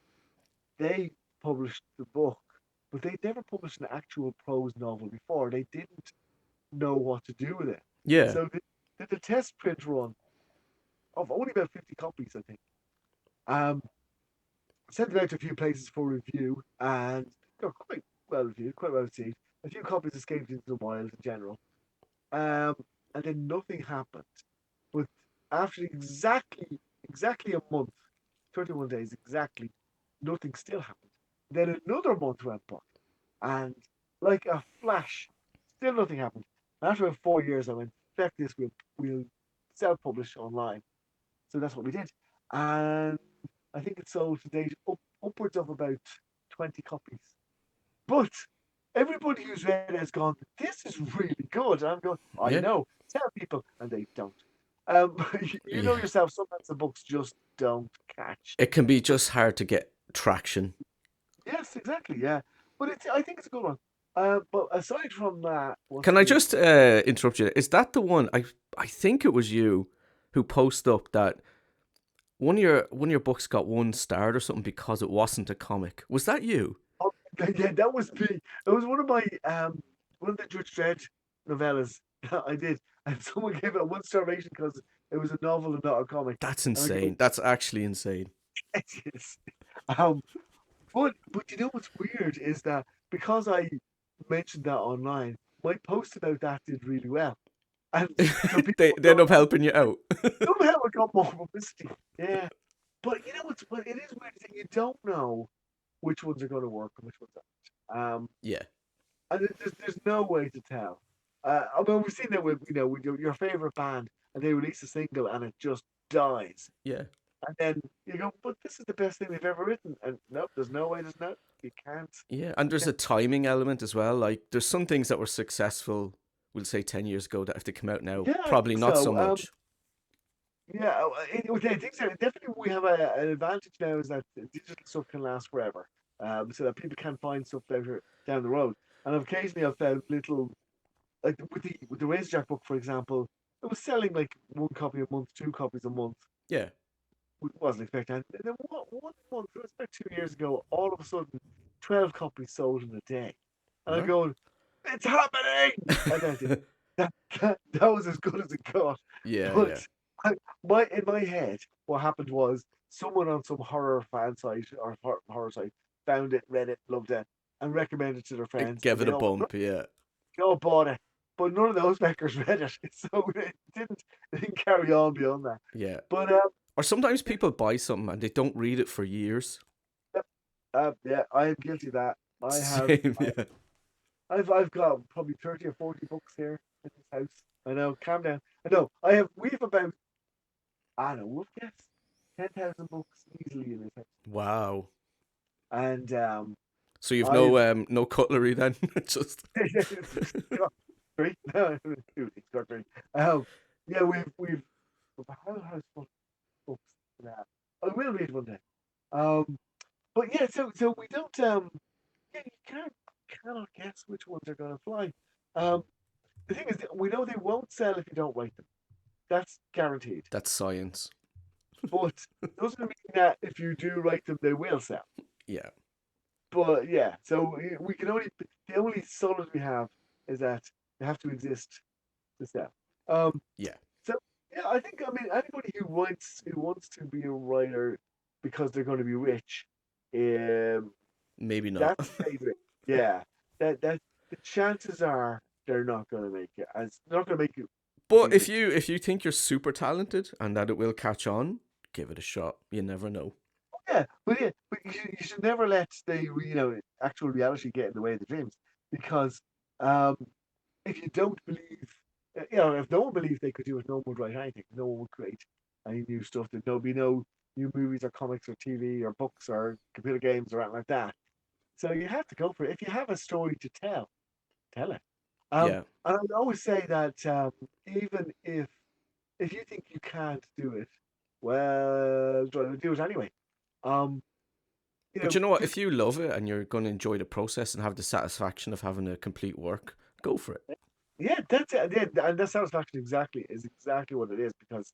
Speaker 2: They published the book, but they never published an actual prose novel before. They didn't know what to do with it,
Speaker 1: Yeah.
Speaker 2: so they did the test print run of only about 50 copies, I think. Um, Sent it out to a few places for review, and they were quite well reviewed, quite well received. A few copies escaped into the wild in general, um, and then nothing happened. But after exactly a month, 31 days exactly, nothing still happened. Then another month went by, and like a flash, still nothing happened. And after about 4 years, I went, "Feck this, we'll self-publish online." So that's what we did, and I think it sold to date upwards of about 20 copies. But everybody who's read it has gone, "This is really good." And I'm going, "I
Speaker 1: Yeah.
Speaker 2: know, tell people," and they don't. You know
Speaker 1: Yeah.
Speaker 2: yourself, sometimes the books just don't catch.
Speaker 1: It can be just hard to get traction.
Speaker 2: Yes, exactly, yeah. But I think it's a good one. But aside from that, what's
Speaker 1: Can I
Speaker 2: the
Speaker 1: just interrupt you? Is that the one? I think it was you who posted up that one of your books got one starred or something because it wasn't a comic. Was that you?
Speaker 2: Oh, yeah, that was me. It was one of the Judge Dredd novellas that I did, and someone gave it a one star rating because it was a novel and not a comic.
Speaker 1: That's
Speaker 2: And I go,
Speaker 1: insane. That's actually insane.
Speaker 2: it is. Um, but you know what's weird is that because I mentioned that online, my post about that did really well, and so people
Speaker 1: They end up helping you out.
Speaker 2: somehow it got more publicity. Yeah, but you know what's what it is weird is that you don't know which ones are going to work and which ones aren't.
Speaker 1: Yeah,
Speaker 2: And there's no way to tell. I mean, we've seen that with with your favorite band, and they release a single and it just dies,
Speaker 1: yeah.
Speaker 2: and then you go, but this is the best thing they've ever written, and nope, there's no way, there's no, you can't.
Speaker 1: Yeah, and there's a timing element as well. Like, there's some things that were successful, we'll say 10 years ago, that if they come out now,
Speaker 2: Yeah, I
Speaker 1: probably
Speaker 2: think
Speaker 1: not so
Speaker 2: so.
Speaker 1: much.
Speaker 2: Yeah, I think so. Definitely, we have an advantage now is that digital stuff can last forever, so that people can find stuff down the road. And occasionally, I've found little like with the Razorjack book, for example, it was selling like one copy a month, two copies a month.
Speaker 1: Yeah.
Speaker 2: We wasn't expecting. And then one month, it was about 2 years ago, all of a sudden, 12 copies sold in a day, and I'm
Speaker 1: Huh?
Speaker 2: going, it's happening, and that's it. That was as good as it got.
Speaker 1: Yeah,
Speaker 2: But
Speaker 1: yeah.
Speaker 2: in my head, what happened was someone on some horror fan site or horror site found it, read it, loved it, and recommended it to their
Speaker 1: It
Speaker 2: friends, and
Speaker 1: gave it
Speaker 2: they
Speaker 1: a
Speaker 2: all
Speaker 1: bump, yeah.
Speaker 2: they all bought it. But none of those makers read it, so it didn't carry on beyond that.
Speaker 1: Yeah.
Speaker 2: But
Speaker 1: Or sometimes people buy something and they don't read it for years.
Speaker 2: yeah, I am guilty of that. I have
Speaker 1: Same,
Speaker 2: I,
Speaker 1: yeah.
Speaker 2: I've got probably 30 or 40 books here in this house. I know, calm down. I know. We've about I don't know, we've guess 10,000 books easily in this house.
Speaker 1: Wow.
Speaker 2: And
Speaker 1: So you've
Speaker 2: I've
Speaker 1: no cutlery then? Just
Speaker 2: got three. No, it's got three. Um, yeah, we've a whole house full of books now. I will read one day. Um, but yeah, so we don't yeah, you cannot guess which ones are gonna fly. Um, the thing is, we know they won't sell if you don't write them. That's guaranteed.
Speaker 1: that's science.
Speaker 2: But it doesn't mean that if you do write them, they will sell.
Speaker 1: Yeah.
Speaker 2: But yeah, so we can only the only solace we have is that they have to exist to sell. Um,
Speaker 1: Yeah.
Speaker 2: so yeah, I mean anybody who wants to be a writer because they're going to be rich, um,
Speaker 1: Maybe not.
Speaker 2: that's a favorite. Yeah, that the chances are they're not going to make it. As they're not going to make you
Speaker 1: But
Speaker 2: be rich.
Speaker 1: if you think you're super talented and that it will catch on, give it a shot. You never know.
Speaker 2: Yeah, but you should never let the actual reality get in the way of the dreams because um, if you don't believe, if no one believed they could do it, no one would write anything. No one would create any new stuff. There'd be no new movies or comics or TV or books or computer games or anything like that. So you have to go for it. If you have a story to tell, tell it.
Speaker 1: Yeah.
Speaker 2: And I would always say that even if you think you can't do it, well, do it anyway. Um, you
Speaker 1: But
Speaker 2: know,
Speaker 1: you know what?
Speaker 2: just
Speaker 1: If you love it and you're going to enjoy the process and have the satisfaction of having a complete work, go for it.
Speaker 2: yeah, that's it. Yeah, and that satisfaction is exactly what it is because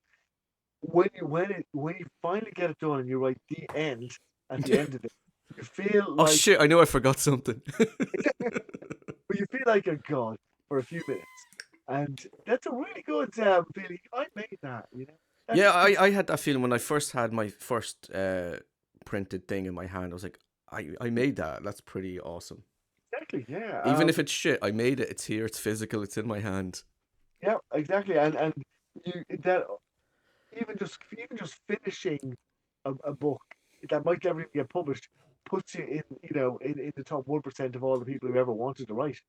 Speaker 2: when you finally get it done and you write the end at the end of it, you feel
Speaker 1: Oh
Speaker 2: like
Speaker 1: shit! I knew I forgot something.
Speaker 2: but you feel like a god for a few minutes, and that's a really good feeling. I made that,
Speaker 1: Yeah,
Speaker 2: That's it's
Speaker 1: I had that feeling when I first had my first printed thing in my hand. I was like, I made that. That's pretty awesome.
Speaker 2: exactly yeah.
Speaker 1: Even if it's shit, I made it. It's here. It's physical. It's in my hand.
Speaker 2: Yeah, exactly, and you that even just finishing a book that might never even get published puts you in in the top 1% of all the people who ever wanted to write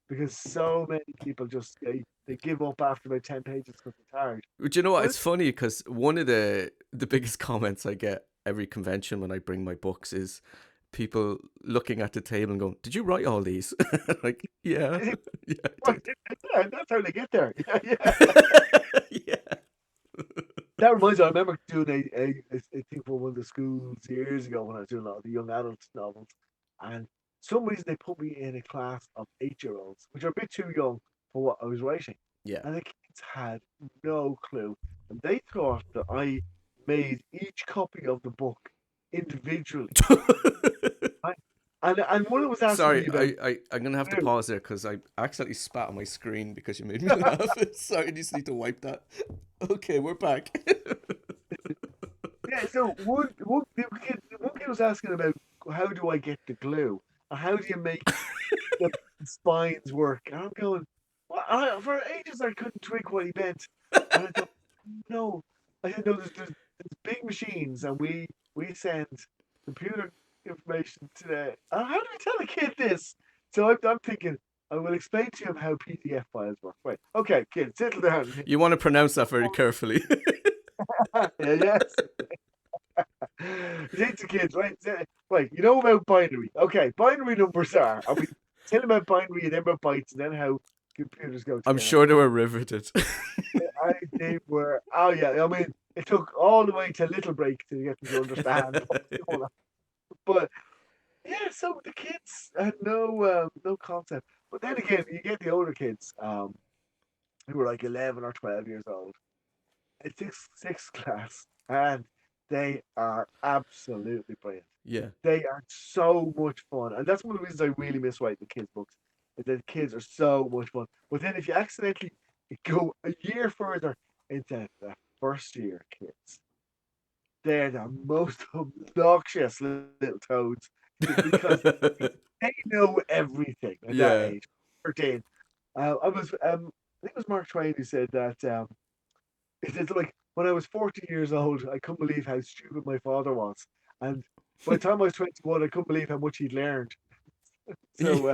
Speaker 2: because so many people just they give up after about 10 pages because it's hard.
Speaker 1: But you know what?
Speaker 2: But
Speaker 1: It's funny because one of the biggest comments I get every convention when I bring my books is people looking at the table and going, "Did you write all these?" Like, yeah, yeah, I
Speaker 2: right,
Speaker 1: did.
Speaker 2: yeah, that's how they get there. Yeah, yeah.
Speaker 1: Yeah,
Speaker 2: That reminds me, I remember doing a thing for one of the schools years ago when I was doing a lot of the young adult novels, and some reason they put me in a class of 8-year-olds, which are a bit too young for what I was writing,
Speaker 1: yeah.
Speaker 2: and the kids had no clue, and they thought that I made each copy of the book individually. Right? And one was asking
Speaker 1: Sorry,
Speaker 2: me about
Speaker 1: I'm gonna have to
Speaker 2: glue.
Speaker 1: pause there because I accidentally spat on my screen because you made me laugh. Sorry, I just need to wipe that. Okay, we're back.
Speaker 2: Yeah, so one kid was asking about how do I get the glue? Or how do you make the spines work? And I'm going, well, for ages I couldn't twig what he meant. And I thought, no. I said, no, there's big machines and we send computer information to the. How do we tell a kid this? So I'm thinking, I will explain to him how PDF files work. Right. Okay, kid, settle down.
Speaker 1: You want to pronounce that very carefully.
Speaker 2: Yeah, yes. Say to kids, right? Right, you know about binary. Okay, binary numbers are. And we tell them about binary and then about bytes and then how computers go
Speaker 1: I'm
Speaker 2: together.
Speaker 1: sure they were riveted.
Speaker 2: They were, oh yeah, I mean, it took all the way to Little Break to get them to understand what was going on. But yeah, so the kids had no concept. But then again, you get the older kids, who were like 11 or 12 years old. It's sixth class, and they are absolutely brilliant.
Speaker 1: Yeah,
Speaker 2: They are so much fun, and that's one of the reasons I really miss writing the kids' books. Is that the kids are so much fun. But then if you accidentally go a year further into the first year kids, they're the most obnoxious little toads because they know everything at that
Speaker 1: yeah.
Speaker 2: age. 13. I think it was Mark Twain who said that. It's like when I was 40 years old, I couldn't believe how stupid my father was, and by the time I was 21, I couldn't believe how much he'd learned. So,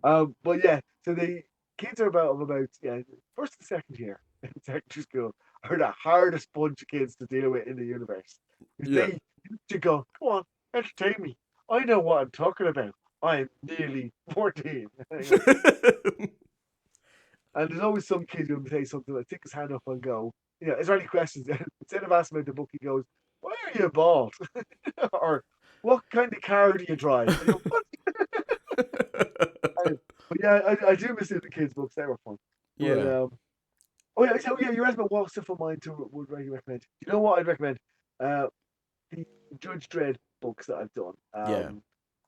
Speaker 1: Yeah.
Speaker 2: but yeah, so the kids are about yeah, first and second year in secondary school are the hardest bunch of kids to deal with in the universe because
Speaker 1: Yeah.
Speaker 2: they to go, come on, entertain me. I know what I'm talking about. I'm nearly 14. And there's always some kid who'll say something like, stick his hand up and go, is there any questions? Instead of asking about the book, he goes, why are you bald? Or what kind of car do you drive? And you go, what? But yeah, I do miss the kids' books. They were fun. But
Speaker 1: Yeah.
Speaker 2: oh yeah, so yeah, you asked about what stuff of mine to would I recommend. You know what I'd recommend? Uh, the Judge Dredd books that I've done.
Speaker 1: Yeah.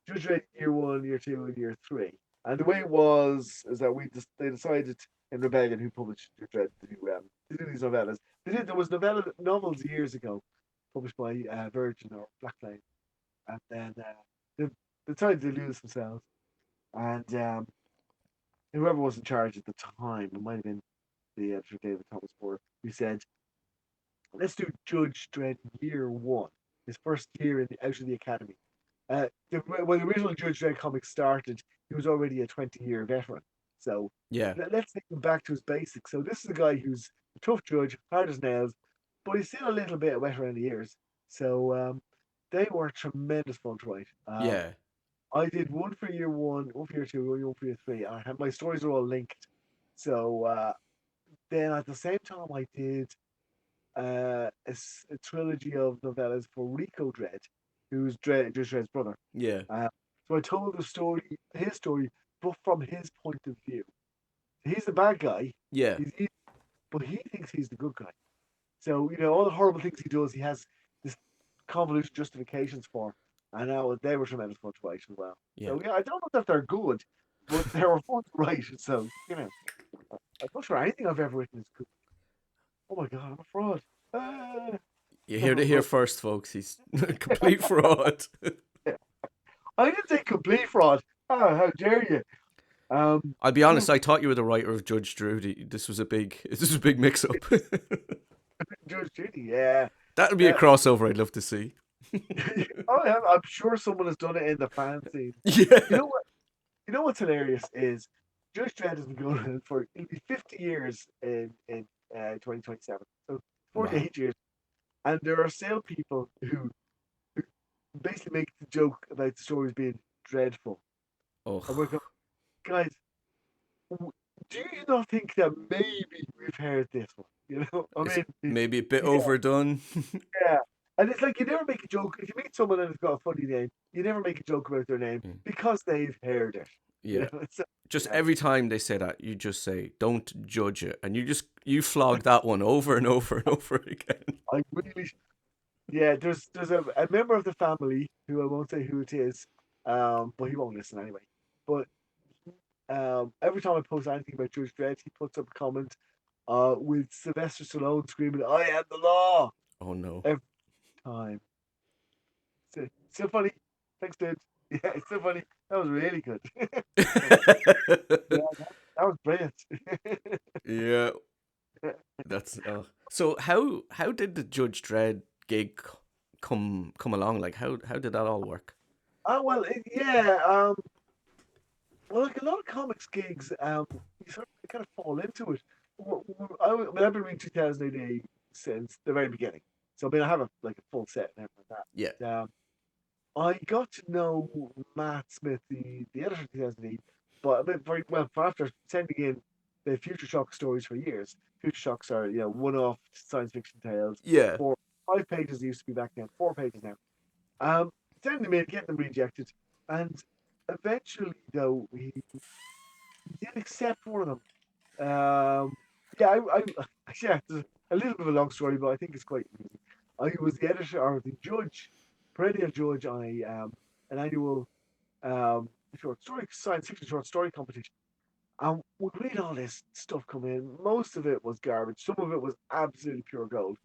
Speaker 2: Judge Dredd year one, year two, and year three. And the way it was is that they decided in Rebellion who published Judge Dredd to do these novellas. There was novels years ago published by Virgin or Black Flame, and then they decided to do this themselves. And whoever was in charge at the time, it might have been the editor David Thomas Moore, who said, let's do Judge Dredd year one, his first year out of the academy. When the original Judge Dredd comic started, he was already a 20-year veteran. So
Speaker 1: Yeah.
Speaker 2: let's take him back to his basics. So this is a guy who's a tough judge, hard as nails, but he's still a little bit wet around the ears. So they were tremendous fun to write.
Speaker 1: Yeah.
Speaker 2: I did one for year one for year two, one for year three. I had my stories are all linked. So then at the same time, I did a trilogy of novellas for Rico Dredd, who's Judge Dredd's brother.
Speaker 1: Yeah.
Speaker 2: Uh, so I told his story, but from his point of view. He's the bad guy,
Speaker 1: Yeah.
Speaker 2: he's, but he thinks he's the good guy. So all the horrible things he does, he has this convoluted justifications for. And now they were tremendous fun to write as well.
Speaker 1: Yeah.
Speaker 2: So yeah, I don't know if they're good, but they were fun to write. So I'm not sure anything I've ever written is good. Oh my god, I'm a fraud. Ah,
Speaker 1: You hear
Speaker 2: never a
Speaker 1: it here
Speaker 2: fraud.
Speaker 1: first, folks. He's a complete fraud.
Speaker 2: I didn't say complete fraud. Oh, how dare you?
Speaker 1: I'll be
Speaker 2: No,
Speaker 1: honest. I thought you were the writer of Judge Dredd. This was a big mix-up.
Speaker 2: Judge Judy, yeah.
Speaker 1: That would be a
Speaker 2: Uh,
Speaker 1: crossover I'd love to see.
Speaker 2: oh, yeah, I'm sure someone has done it in the fan scene. You
Speaker 1: Yeah.
Speaker 2: know what? You know what's hilarious is Judge Dredd has been going on for it'll be 50 years in 2027. So
Speaker 1: Wow.
Speaker 2: 48 years, and there are still people who basically make the joke about the stories being dreadful. And we're
Speaker 1: Oh,
Speaker 2: going, guys, do you not think that maybe we've heard this one? I
Speaker 1: it's
Speaker 2: mean,
Speaker 1: maybe a bit
Speaker 2: yeah,
Speaker 1: overdone.
Speaker 2: yeah. And it's like you never make a joke if you meet someone and it's got a funny name. You never make a joke about their name because they've heard it.
Speaker 1: Yeah.
Speaker 2: So,
Speaker 1: Just
Speaker 2: yeah,
Speaker 1: every time they say that, you just say, "Don't judge it," and you flog that one over and over and over again.
Speaker 2: I really, yeah. There's a member of the family who I won't say who it is, but he won't listen anyway. But every time I post anything about Judge Dredd, he puts up a comment, with Sylvester Stallone screaming, "I am the law!"
Speaker 1: Oh no.
Speaker 2: every time. So funny. Thanks, dude. Yeah, it's so funny. That was really good. Yeah, that was brilliant.
Speaker 1: Yeah, that's so how did the Judge Dredd gig come along? Like how did that all work?
Speaker 2: Oh well, yeah. Well, like a lot of comics gigs, you sort of kind of fall into it. I've been reading 2008 since the very beginning, so I mean I have a full set and everything like
Speaker 1: Yeah.
Speaker 2: that. I got to know Matt Smith, the editor of 2008, but I mean, very well for after sending in the Future Shock stories for years. Future Shocks are one-off science fiction tales.
Speaker 1: Yeah.
Speaker 2: Four, 5 pages used to be back then. 4 pages now. Um, Sending them in, getting them rejected, and eventually though he did accept one of them. Yeah, yeah, it's a little bit of a long story, but I think it's quite amusing. I was the editor or the judge, perennial judge on an annual short story science fiction short story competition. And we'd read all this stuff come in. Most of it was garbage. Some of it was absolutely pure gold.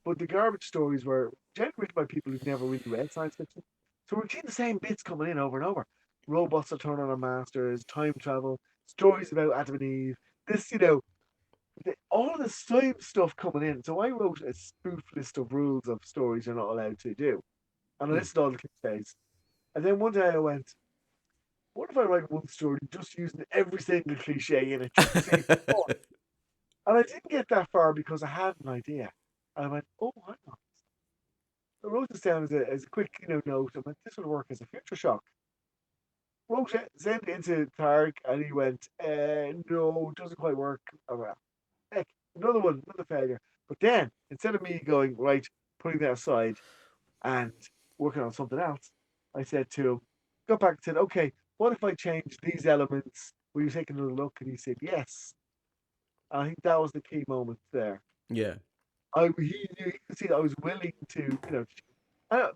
Speaker 2: But the garbage stories were generally written by people who'd never really read science fiction. So we're seeing the same bits coming in over and over. Robots that turn on their masters, time travel, stories about Adam and Eve. This, all the same stuff coming in. So I wrote a spoof list of rules of stories you're not allowed to do. And I
Speaker 1: Hmm.
Speaker 2: listed all the cliches. And then one day I went, what if I write one story just using every single cliche in it just to see if it's fun? And I didn't get that far because I had an idea. And I went, oh, hang on. I wrote this down as a quick, note. I went, this would work as a future shock. Wrote it, sent it into Tarek, and he went, no, it doesn't quite work. I went, heck, another one, another failure. But then, instead of me going, right, putting that aside and working on something else, I said to him, got back and said, okay, what if I change these elements? Will you take another look? And he said, yes. And I think that was the key moment there.
Speaker 1: Yeah.
Speaker 2: You could see that I was willing to,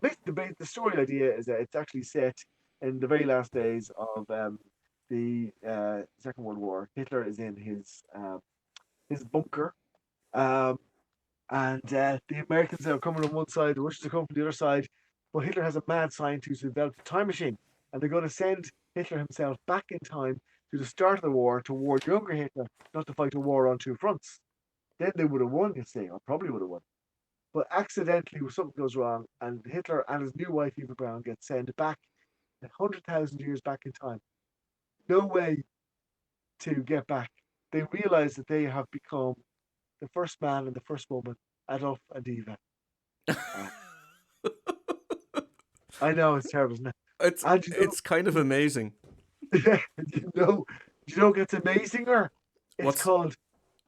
Speaker 2: basically the story idea is that it's actually set in the very last days of the Second World War. Hitler is in his bunker, um, and the Americans are coming on one side, the Russians are coming from the other side. But Hitler has a mad scientist who developed a time machine, and they're going to send Hitler himself back in time to the start of the war to warn younger Hitler not to fight a war on two fronts. Then they would have won, you see, or probably would have won. But accidentally, something goes wrong, and Hitler and his new wife Eva Braun get sent back 100,000 years back in time. No way to get back. They realize that they have become the first man and the first woman, Adolf and Eva. Uh, I know it's terrible, isn't it?
Speaker 1: It's
Speaker 2: And
Speaker 1: it's kind of amazing.
Speaker 2: you know, you know, what's amazinger? It's
Speaker 1: What's
Speaker 2: called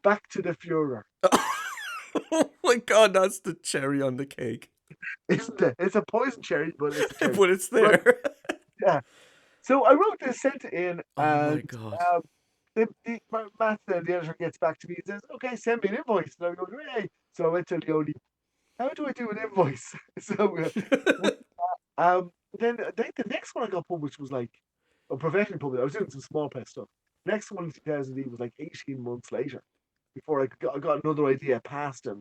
Speaker 2: Back to the Führer,
Speaker 1: Oh my god, that's the cherry on the cake.
Speaker 2: isn't it? It's a poison cherry, but it's a cherry.
Speaker 1: But it's
Speaker 2: Right?
Speaker 1: there.
Speaker 2: Yeah. So I wrote this, sent it in,
Speaker 1: Oh my
Speaker 2: and
Speaker 1: god.
Speaker 2: um, Matt, the editor, gets back to me and says, "Okay, send me an invoice." And I go, "Hey!" So I went to Leone. How do I do an invoice? So then I think the next one I got published was like professionally published. I was doing some small press stuff. Next one in 2008 was like 18 months later before I got another idea past him.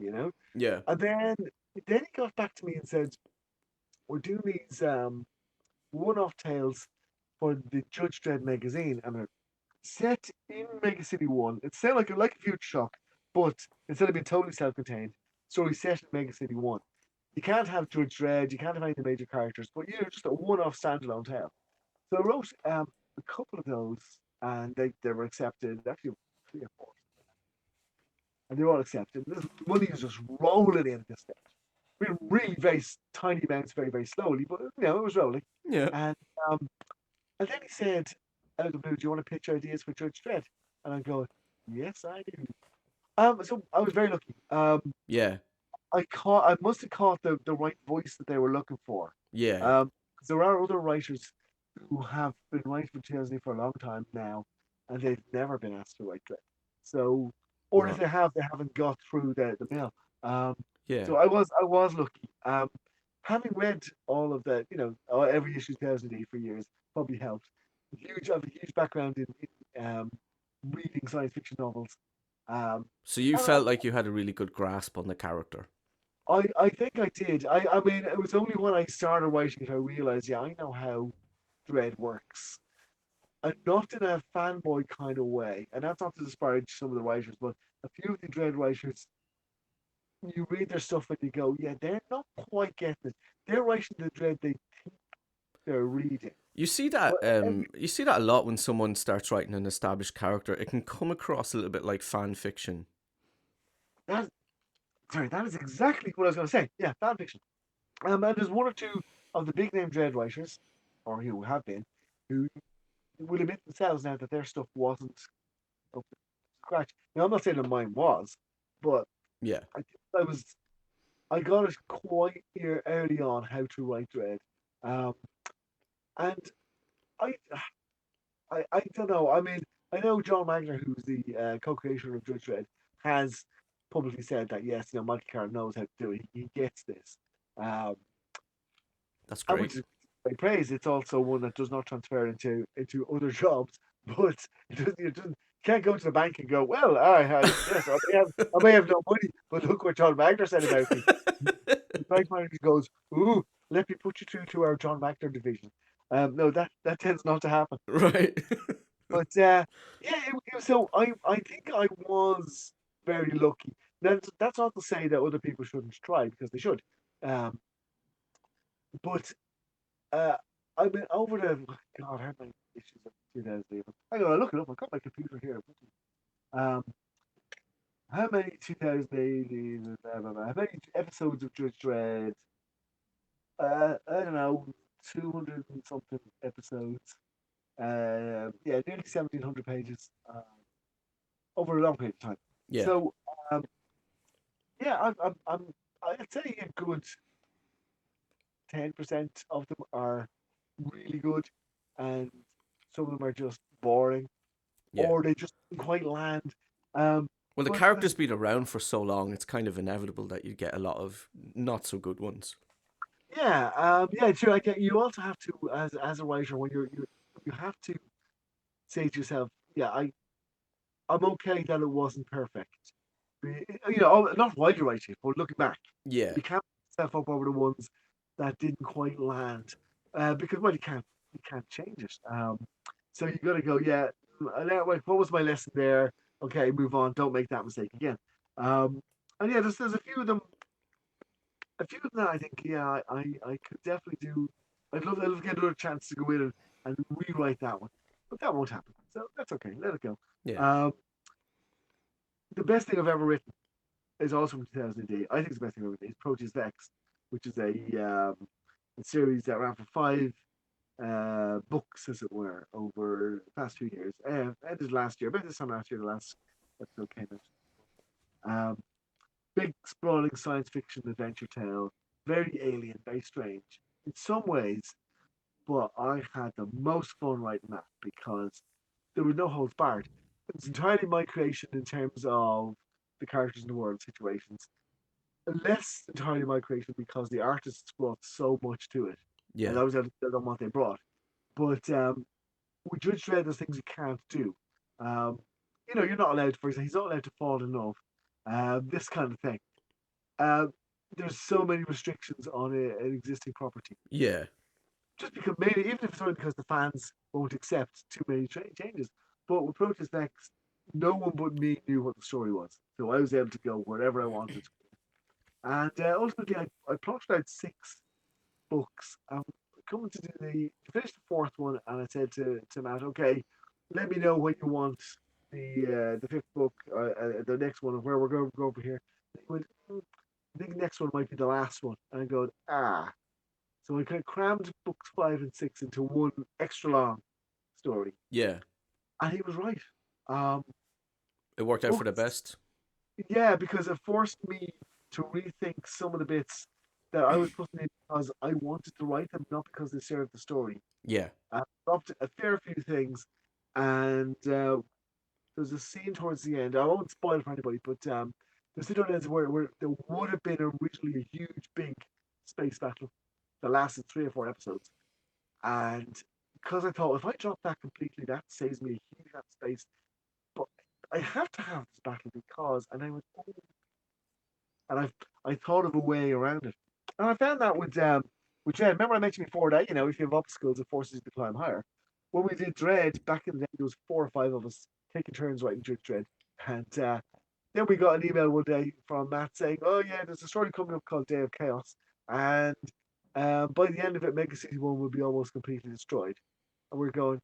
Speaker 1: Yeah.
Speaker 2: And then he got back to me and said, "We're doing these one-off tales for the Judge Dredd magazine, and they're set in Mega City One. It's set like a Future Shock, but instead of being totally self-contained, story set in Mega City One. You can't have Judge Dredd, you can't have any of the major characters, but just a one-off standalone tale." So I wrote a couple of those, and they were accepted. Actually, 3 or 4, and they were all accepted. This money is just rolling in at this stage. Really very tiny amounts, very very slowly, but it was rolling.
Speaker 1: Yeah.
Speaker 2: And um, and then he said, out of the blue, "Do you want to pitch ideas for Judge Dredd?" And I go, "Yes, I do." So I was very lucky.
Speaker 1: Yeah.
Speaker 2: I must have caught the right voice that they were looking for.
Speaker 1: Yeah.
Speaker 2: Um, 'Cause there are other writers. who have been writing for 2008 for a long time now, and they've never been asked to write Dredd. So, or if
Speaker 1: Right.
Speaker 2: they have, they haven't got through the mill. Um,
Speaker 1: Yeah.
Speaker 2: so I was lucky. Having read all of the, every issue 2008 for years probably helped. I have a huge background in reading science fiction novels. Um,
Speaker 1: So you
Speaker 2: and
Speaker 1: felt like you had a really good grasp on the character.
Speaker 2: I think I did. I mean, it was only when I started writing it I realized, yeah, I know how Dread works. And not in a fanboy kind of way. And that's not to disparage some of the writers, but a few of the Dread writers, you read their stuff and you go, yeah, they're not quite getting it. They're writing the Dread they're reading. But
Speaker 1: You see that a lot when someone starts writing an established character. It can come across a little bit like fan fiction.
Speaker 2: that, sorry, that is exactly what I was going to say. Yeah, fan fiction. And there's one or two of the big name Dread writers, or who have been, who will admit themselves now that their stuff wasn't up to scratch. Now, I'm not saying that mine was, but
Speaker 1: Yeah.
Speaker 2: I think I got it quite early on how to write Dread. Um, and I, I don't know. I mean, I know John Magner, who's the co-creator of Judge Dredd, has publicly said that yes, Michael Carroll knows how to do it. He gets this, um,
Speaker 1: That's
Speaker 2: and
Speaker 1: great.
Speaker 2: which is great praise. It's also one that does not transfer into other jobs, but it doesn't. You can't go to the bank and go, well, yes, I may have no money, but look what John Magner said about me. The bank manager goes, ooh, let me put you through to our John Magner division. No, that tends not to happen.
Speaker 1: Right.
Speaker 2: But yeah, so I think I was very lucky. That's not to say that other people shouldn't try because they should. Um, but uh, I mean, over the God, how many issues of 2008? Hang on, I look it up. I've got my computer here. Um, how many 2008? How many episodes of Judge Dredd? I don't know, 200 and something episodes. Yeah, nearly 1,700 pages. Over a long period of time.
Speaker 1: Yeah.
Speaker 2: So um, yeah, I'd say a good 10% of them are really good, and some of them are just boring,
Speaker 1: Yeah.
Speaker 2: or they just didn't quite land. Um,
Speaker 1: Well, the
Speaker 2: but
Speaker 1: character's been around for so long, it's kind of inevitable that you get a lot of not so good ones.
Speaker 2: yeah, yeah, sure. Like you also have to, as a writer, when you have to say to yourself, yeah, I'm okay that it wasn't perfect. Not while you're writing it, but looking back,
Speaker 1: Yeah.
Speaker 2: you can't beat yourself up over the ones that didn't quite land, because well, you can't change it. So you got to go, yeah. What was my lesson there? Okay, move on. Don't make that mistake again. Um, and yeah, there's a few of them that I think, yeah, I could definitely do. I'd love to get another chance to go in and rewrite that one, but that won't happen. So that's okay. Let it go.
Speaker 1: Yeah.
Speaker 2: Um, the best thing I've ever written is also from 2008. I think it's the best thing I've ever written. Is Proteus Vex, which is a series that ran for five books, as it were, over the past 2 years. Ended last year, about this time last year, the last episode came out. Big, sprawling science fiction adventure tale, very alien, very strange in some ways, but I had the most fun writing that because there was no holds barred. It's entirely my creation in terms of the characters in the world situations. Less entirely my creation because the artists brought so much to it, and
Speaker 1: Yeah.
Speaker 2: I was able to build on what they brought. But with Judge Dredd, there's things you can't do. Um, you're not allowed, for example, he's not allowed to fall in love. This kind of thing. Uh, there's so many restrictions on an existing property.
Speaker 1: Yeah.
Speaker 2: Just because maybe, even if it's only because the fans won't accept too many changes. But with Protest Vex, no one but me knew what the story was. So I was able to go wherever I wanted. And ultimately, I plotted out 6 books. I'm coming to finish the fourth one, and I said to Matt, okay, let me know when you want the fifth book, the next one, and where we're going to go over here. And he went, I think the next one might be the last one. And I go, ah. So I kind of crammed books 5 and 6 into one extra long story.
Speaker 1: Yeah.
Speaker 2: And he was right. Um,
Speaker 1: It worked out for the
Speaker 2: books,
Speaker 1: best.
Speaker 2: yeah, because it forced me to rethink some of the bits. that I was putting in because I wanted to write them, not because they served the story.
Speaker 1: Yeah.
Speaker 2: I dropped a fair few things, and there's a scene towards the end. I won't spoil it for anybody, but there's a scene towards the end where there would have been originally a huge, big space battle that lasted 3 or 4 episodes. And because I thought if I drop that completely, that saves me a huge amount of space. But I have to have this battle because, and I went, oh, and I thought of a way around it. And I found that with Dredd. Remember I mentioned before that if you have obstacles, it forces you to climb higher. When we did Dredd back in the day, there was 4 or 5 of us taking turns writing Judge Dredd, and then we got an email one day from Matt saying, "Oh yeah, there's a story coming up called Day of Chaos, and by the end of it, Mega City One will be almost completely destroyed." And we're going,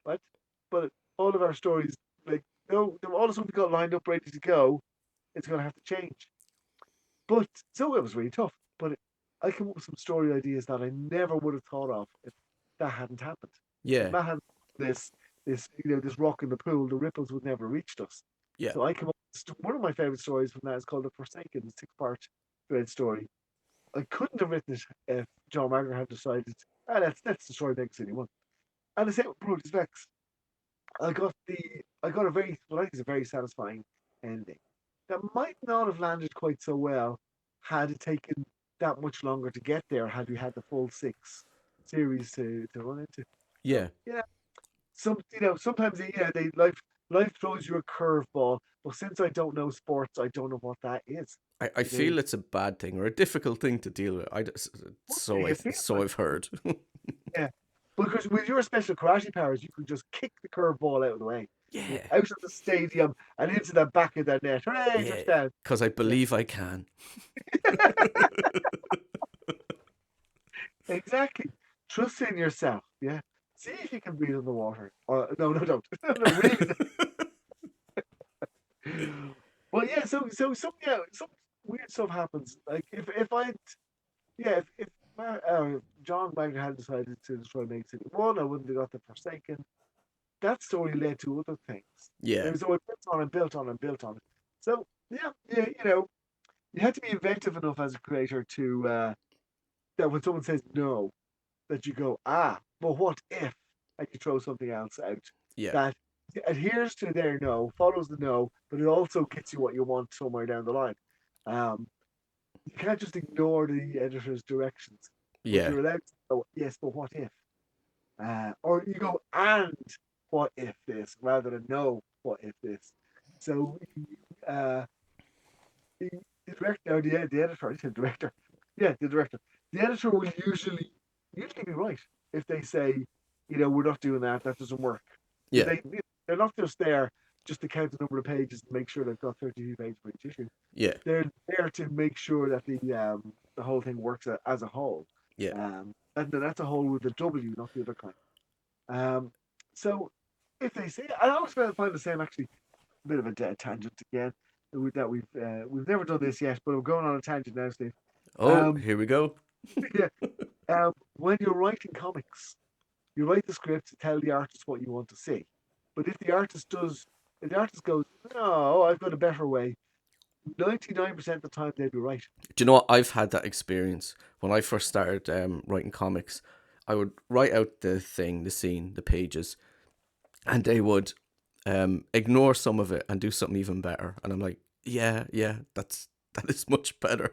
Speaker 2: "What?" But all of our stories, like no, all the stuff we got lined up ready to go, it's going to have to change. But so it was really tough. But I came up with some story ideas that I never would have thought of if that hadn't happened. If
Speaker 1: Yeah.
Speaker 2: Matt had this rock in the pool, the ripples would never have reached us.
Speaker 1: Yeah.
Speaker 2: So I came up with one of my favorite stories from that is called The Forsaken, the 6 part Dread story. I couldn't have written it if John Wagner had decided, let's destroy Mega City One. And the same with Brutus Vex. I got a very what I think is a very satisfying ending that might not have landed quite so well had it taken that much longer to get there had we had the full 6 series to run into. So
Speaker 1: Yeah.
Speaker 2: yeah, sometimes life throws you a curveball, but since I don't know sports, I don't know what that is.
Speaker 1: I
Speaker 2: You know,
Speaker 1: feel it's a bad thing or a difficult thing to deal with.
Speaker 2: you feel
Speaker 1: So
Speaker 2: like
Speaker 1: I've heard.
Speaker 2: yeah, because with your special karate powers, you could just kick the curveball out of the way,
Speaker 1: Yeah.
Speaker 2: out of the stadium and into the back of the net. Hooray,
Speaker 1: Yeah.
Speaker 2: touchdown!
Speaker 1: Because I
Speaker 2: Yeah,
Speaker 1: believe I can.
Speaker 2: exactly. Trust in yourself. Yeah. See if you can breathe underwater. Or no, no, don't. No, really. Well, yeah. Some weird stuff happens. Like if John Wagner had decided to destroy Make City One, I wouldn't have got the Forsaken. That story led to other things.
Speaker 1: Yeah.
Speaker 2: It was always built on and built on and built on. So yeah, you have to be inventive enough as a creator to that when someone says no, that you go, but what if? And you throw something else out
Speaker 1: Yeah.
Speaker 2: that adheres to their no, follows the no, but it also gets you what you want somewhere down the line. Um, you can't just ignore the editor's directions, but
Speaker 1: Yeah.
Speaker 2: you're allowed to go, yes, but what if? Or you go, and what if this, rather than no, what if this? So uh, the, the director, or the editor, I said director, yeah, the director, the editor will usually be right if they say, we're not doing that. That doesn't work.
Speaker 1: Yeah.
Speaker 2: They're not just there just to count the number of pages and make sure they've got 32 pages for each issue.
Speaker 1: Yeah.
Speaker 2: They're there to make sure that the whole thing works as a whole.
Speaker 1: Yeah.
Speaker 2: And that's a whole with a W, not the other kind. Um, so if they say, I always find the same actually a bit of a dead tangent again. That we've never done this yet, but I'm going on a tangent now, Steve.
Speaker 1: Oh,
Speaker 2: Um,
Speaker 1: here we go.
Speaker 2: yeah, when you're writing comics, you write the script to tell the artist what you want to see. But if the artist goes, no, I've got a better way, 99% of the time they'd be right.
Speaker 1: Do you know what? I've had that experience when I first started writing comics. I would write out the thing, the scene, the pages, and they would ignore some of it and do something even better. And I'm like, yeah, that is much better.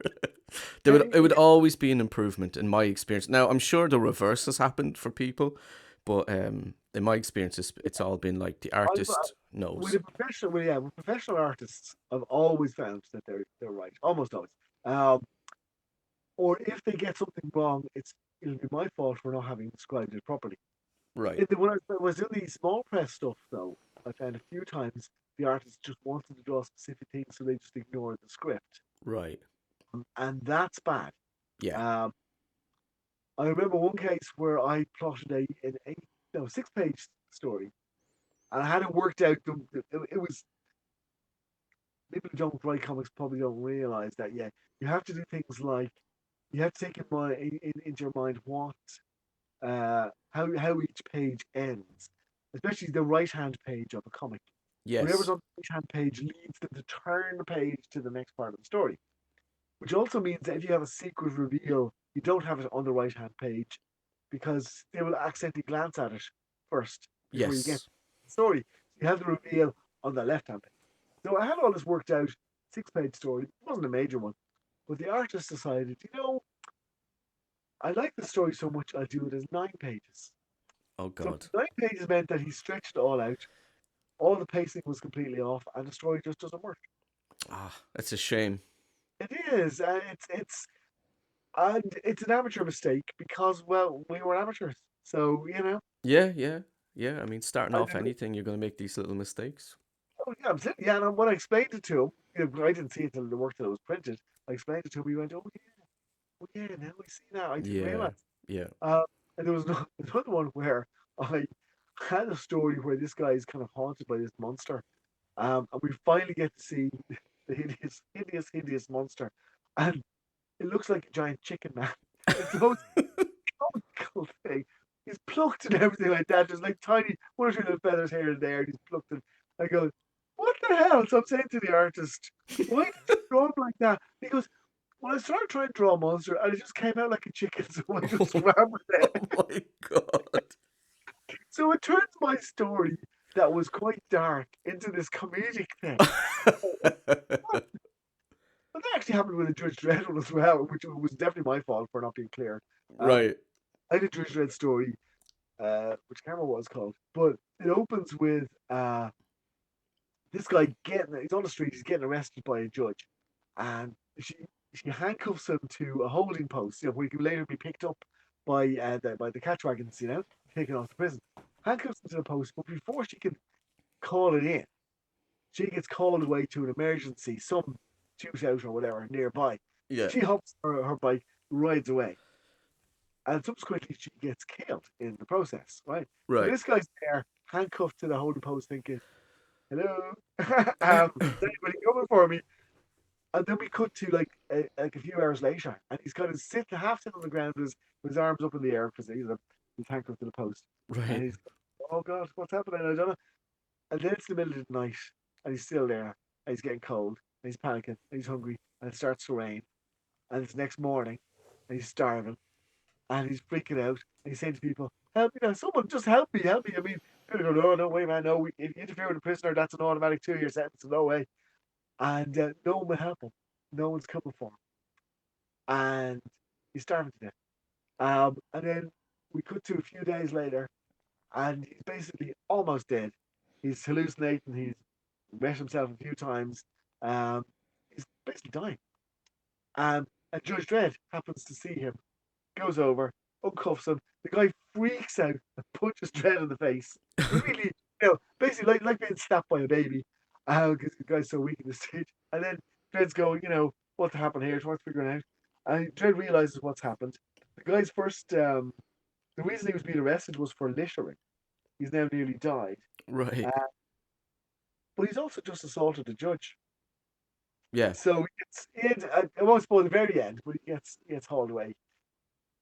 Speaker 2: Yeah,
Speaker 1: It would always be an improvement in my experience. Now I'm sure the reverse has happened for people, but in my experience, it's all been like the
Speaker 2: I've,
Speaker 1: artist
Speaker 2: with
Speaker 1: knows.
Speaker 2: a professional, with professional artists, I've always found that they're right, almost always. Um, or if they get something wrong, it'll be my fault for not having described it properly.
Speaker 1: Right,
Speaker 2: When I was doing the small press stuff, though, I found a few times the artist just wanted to draw specific things, so they just ignored the script,
Speaker 1: right,
Speaker 2: and that's bad.
Speaker 1: yeah,
Speaker 2: Um, I remember one case where I plotted an 6 page story, and I had it worked out. It was people who don't write comics probably don't realize that. Yeah, you have to do things like you have to take in mind into your mind what how each page ends, especially the right hand page of a comic. Whatever's
Speaker 1: yes,
Speaker 2: on the right hand page leads them to turn the page to the next part of the story. which also means that if you have a secret reveal, you don't have it on the right hand page because they will accidentally glance at it first before you get
Speaker 1: Yes.
Speaker 2: the story. So you have the reveal on the left hand page. So I had all this worked out, 6 page story. It wasn't a major one, but the artist decided, I like the story so much, I'll do it as 9 pages.
Speaker 1: Oh
Speaker 2: So
Speaker 1: God.
Speaker 2: 9 pages meant that he stretched it all out. All the pacing was completely off, and the story just doesn't work.
Speaker 1: Ah, that's a shame.
Speaker 2: It is, and it's an amateur mistake because, well, we were amateurs. So,
Speaker 1: Yeah, yeah, yeah. I mean, starting
Speaker 2: I
Speaker 1: off
Speaker 2: didn't,
Speaker 1: anything, you're gonna make these little mistakes.
Speaker 2: oh, yeah, I'm sitting, yeah, and when I explained it to him, I didn't see it until the work that it was printed. I explained it to him. He went, oh yeah, now I see that. I didn't
Speaker 1: Yeah,
Speaker 2: realize.
Speaker 1: yeah.
Speaker 2: Uh, and there was another one where I had a story where this guy is kind of haunted by this monster. And we finally get to see the hideous monster. And it looks like a giant chicken man. It's the most comical thing. He's plucked and everything like that. There's like tiny one or two little feathers here and there, and he's plucked and I go, what the hell? So I'm saying to the artist, why did you draw him like that? He goes, well, I started trying to draw a monster and it just came out like a chicken, so I just ran with it.
Speaker 1: Oh my God.
Speaker 2: So it turns my story that was quite dark into this comedic thing. But that actually happened with a Judge Dredd one as well, which was definitely my fault for not being clear. Um,
Speaker 1: Right,
Speaker 2: I did Judge Dredd story, which I can't remember what it's called, but it opens with this guy he's on the street, he's getting arrested by a judge, and she handcuffs him to a holding post, where he can later be picked up by the catch wagons, taken off to prison. Handcuffs him to the post, but before she can call it in, she gets called away to an emergency, some shootout or whatever nearby.
Speaker 1: yeah,
Speaker 2: She hops her bike, rides away, and subsequently she gets killed in the process, right? So
Speaker 1: right.
Speaker 2: this guy's there, handcuffed to the holding post, thinking, "Hello, is anybody coming for me?" And then we cut to like a few hours later, and he's kind of sitting half sitting on the ground with his arms up in the air because he's handcuffed to the post, and
Speaker 1: Right,
Speaker 2: he's, oh God, what's happening? I don't know. And then it's the middle of the night, and he's still there, and he's getting cold, and he's panicking, and he's hungry, and it starts to rain, and it's next morning, and he's starving, and he's freaking out, and he's saying to people, "Help me now! Someone just help me! Help me!" I mean, people go, "No, no way, man! No, if you interfere with a prisoner, that's an automatic 2 year sentence. No way!" And no one will help him. No one's coming for him, and he's starving to death. And then we cut to a few days later, and he's basically almost dead. He's hallucinating. He's met himself a few times. Um, he's basically dying. And Judge Dredd happens to see him, goes over, uncuffs him. The guy freaks out and punches Dredd in the face. Really, basically like being slapped by a baby. Because the guy's so weak in the stage. And then Dredd's going, what happened here? What's figuring out? And Dredd realizes what's happened. The guy's the reason he was being arrested was for littering. He's now nearly died.
Speaker 1: right.
Speaker 2: Uh, but he's also just assaulted a judge.
Speaker 1: Yeah,
Speaker 2: So I won't spoil the very end, but he gets hauled away.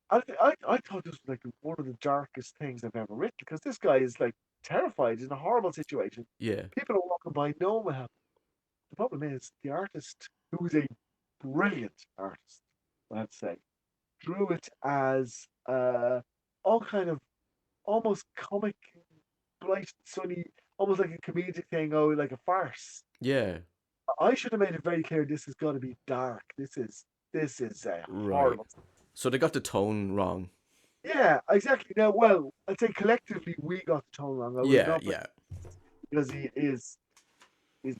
Speaker 2: I thought this was like one of the darkest things I've ever written because this guy is like terrified. He's in a horrible situation.
Speaker 1: yeah,
Speaker 2: People are walking by, no one will help. The problem is the artist, who is a brilliant artist, I have to say, drew it as all kind of almost comic, bright, sunny, almost like a comedic thing, like a farce.
Speaker 1: yeah.
Speaker 2: I should have made it very clear this has got to be dark. This is a
Speaker 1: Right.
Speaker 2: horrible.
Speaker 1: So they got the tone wrong.
Speaker 2: Yeah, exactly. Now, well, I'd say collectively we got the tone wrong. I would
Speaker 1: Yeah,
Speaker 2: not
Speaker 1: yeah,
Speaker 2: because he's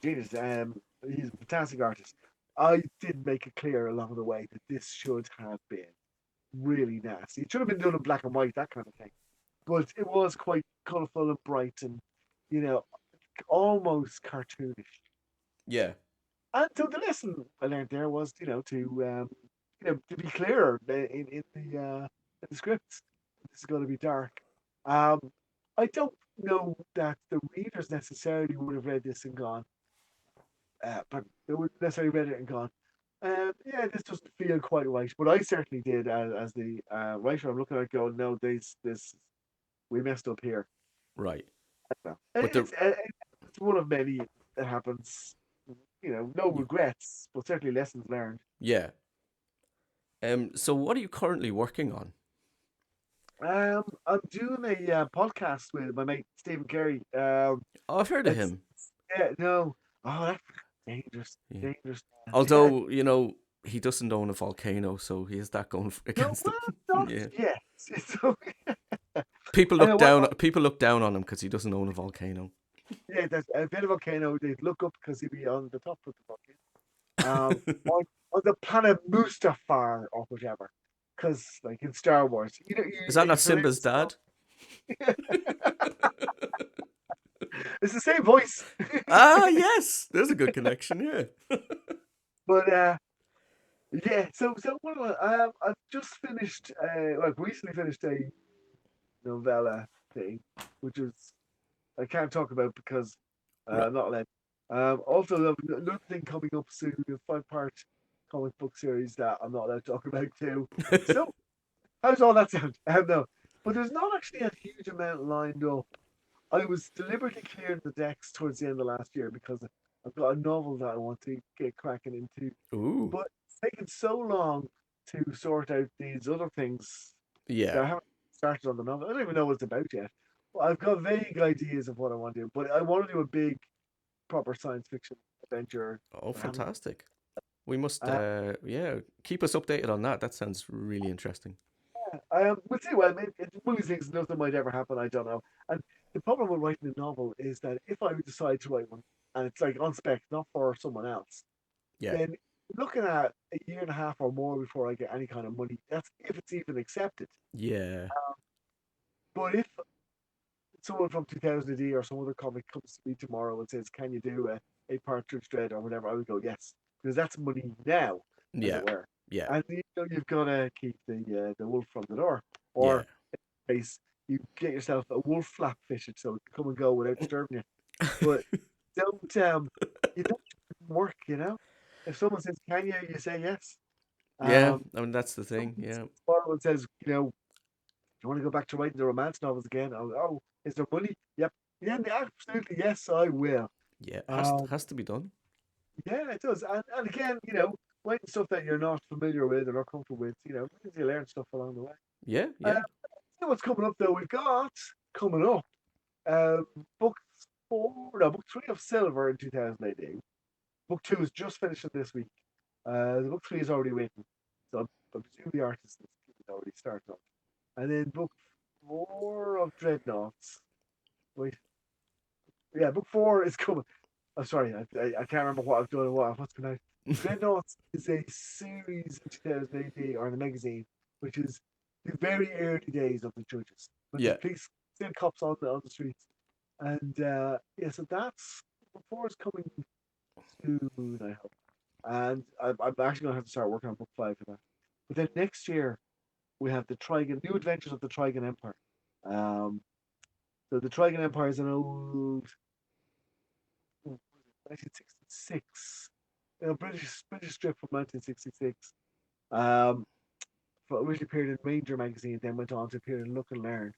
Speaker 2: genius. He's a fantastic artist. I did make it clear along the way that this should have been really nasty. It should have been done in black and white, that kind of thing. But it was quite colourful and bright and, you know, almost cartoonish.
Speaker 1: yeah,
Speaker 2: And so the lesson I learned there was, to be clearer in the scripts. This is going to be dark. Um, I don't know that the readers necessarily would have read this and gone, but they would necessarily read it and gone, yeah, this doesn't feel quite right. But I certainly did as the writer. I'm looking at it going, no, this we messed up here.
Speaker 1: right.
Speaker 2: Well,
Speaker 1: But the
Speaker 2: it's one of many that happens. No
Speaker 1: y-
Speaker 2: regrets, but certainly lessons learned.
Speaker 1: yeah, So what are you currently working on?
Speaker 2: I'm doing a podcast with my mate Stephen Carey.
Speaker 1: Oh, I've heard of
Speaker 2: It's
Speaker 1: him.
Speaker 2: yeah, no, oh, that's dangerous,
Speaker 1: Yeah.
Speaker 2: dangerous. Yeah,
Speaker 1: Although, he doesn't own a volcano, so he has that going
Speaker 2: no,
Speaker 1: against him.
Speaker 2: well, not
Speaker 1: Yeah.
Speaker 2: yet. So,
Speaker 1: People
Speaker 2: I
Speaker 1: look
Speaker 2: know
Speaker 1: down people look down on him because he doesn't own a volcano.
Speaker 2: yeah, there's a bit of a volcano. They look up because he'd be on the top of the volcano. On the planet Mustafar or whatever. Because like in Star Wars,
Speaker 1: Is that
Speaker 2: are you
Speaker 1: not
Speaker 2: familiar
Speaker 1: Simba's
Speaker 2: with Star
Speaker 1: dad?
Speaker 2: Wars? It's the same voice.
Speaker 1: Ah, yes. There's a good connection, yeah.
Speaker 2: But yeah, so what I've just finished like recently finished a novella thing, which is I can't talk about because
Speaker 1: Right.
Speaker 2: I'm not allowed. Also, another thing coming up soon, a 5-part comic book series that I'm not allowed to talk about too. So, how's all that sound? No, but there's not actually a huge amount lined up. I was deliberately clearing the decks towards the end of last year because I've got a novel that I want to get cracking into,
Speaker 1: Ooh.
Speaker 2: but it's taken so long to sort out these other things
Speaker 1: Yeah.
Speaker 2: that I haven't started on the novel. I don't even know what it's about yet. Well, I've got vague ideas of what I want to do, but I want to do a big, proper science fiction adventure.
Speaker 1: Oh,
Speaker 2: I haven't.
Speaker 1: fantastic. We must,
Speaker 2: Uh,
Speaker 1: yeah, keep us updated on that. That sounds really interesting.
Speaker 2: we'll see. Well, it's one of these things. Nothing might ever happen. I don't know. And the problem with writing a novel is that if I decide to write one, and it's like on spec, not for someone else,
Speaker 1: Yeah.
Speaker 2: then looking at a year and a half or more before I get any kind of money. That's if it's even accepted.
Speaker 1: Yeah.
Speaker 2: But if someone from 2000 AD or some other comic comes to me tomorrow and says, "Can you do a part Judge Dredd or whatever?" I would go, "Yes," because that's money now, as
Speaker 1: Yeah.
Speaker 2: it were.
Speaker 1: Yeah.
Speaker 2: And you've got to keep the wolf from the door,
Speaker 1: Yeah.
Speaker 2: or in case you get yourself a wolf flap fitted so it can come and go without disturbing you. But don't you don't work, you know. If someone says, "Can you?" you say yes.
Speaker 1: Yeah.
Speaker 2: Um,
Speaker 1: I mean, that's the thing.
Speaker 2: someone
Speaker 1: Yeah.
Speaker 2: someone says, you want to go back to writing the romance novels again? Oh, is there money? Yep. Yeah, absolutely. Yes, I will.
Speaker 1: Yeah.
Speaker 2: Um,
Speaker 1: Has to be done.
Speaker 2: yeah, it does. And again, writing stuff that you're not familiar with or not comfortable with, means you learn stuff along the way.
Speaker 1: Yeah.
Speaker 2: Uh,
Speaker 1: Yeah.
Speaker 2: what's coming up though? We've got coming up um, book book three of Silver in 2000 AD. Book two is just finishing this week. The book three is already written, so I presume the artist is already started on. And then book four of Dreadnoughts. Wait, yeah, book four is coming. I'm sorry, I can't remember what I've done and what's been out. Dreadnoughts is a series in 2018 or in the magazine, which is the very early days of the Judges when the
Speaker 1: Yeah.
Speaker 2: police still cops on the streets. And yeah, so that's before it's coming soon, I hope. And I'm actually gonna have to start working on book five for that. But then next year we have the Trigon, New Adventures of the Trigon Empire. Um, so the Trigon Empire is an old 1966, British strip from 1966. Um, originally appeared in Ranger magazine, then went on to appear in Look and Learn,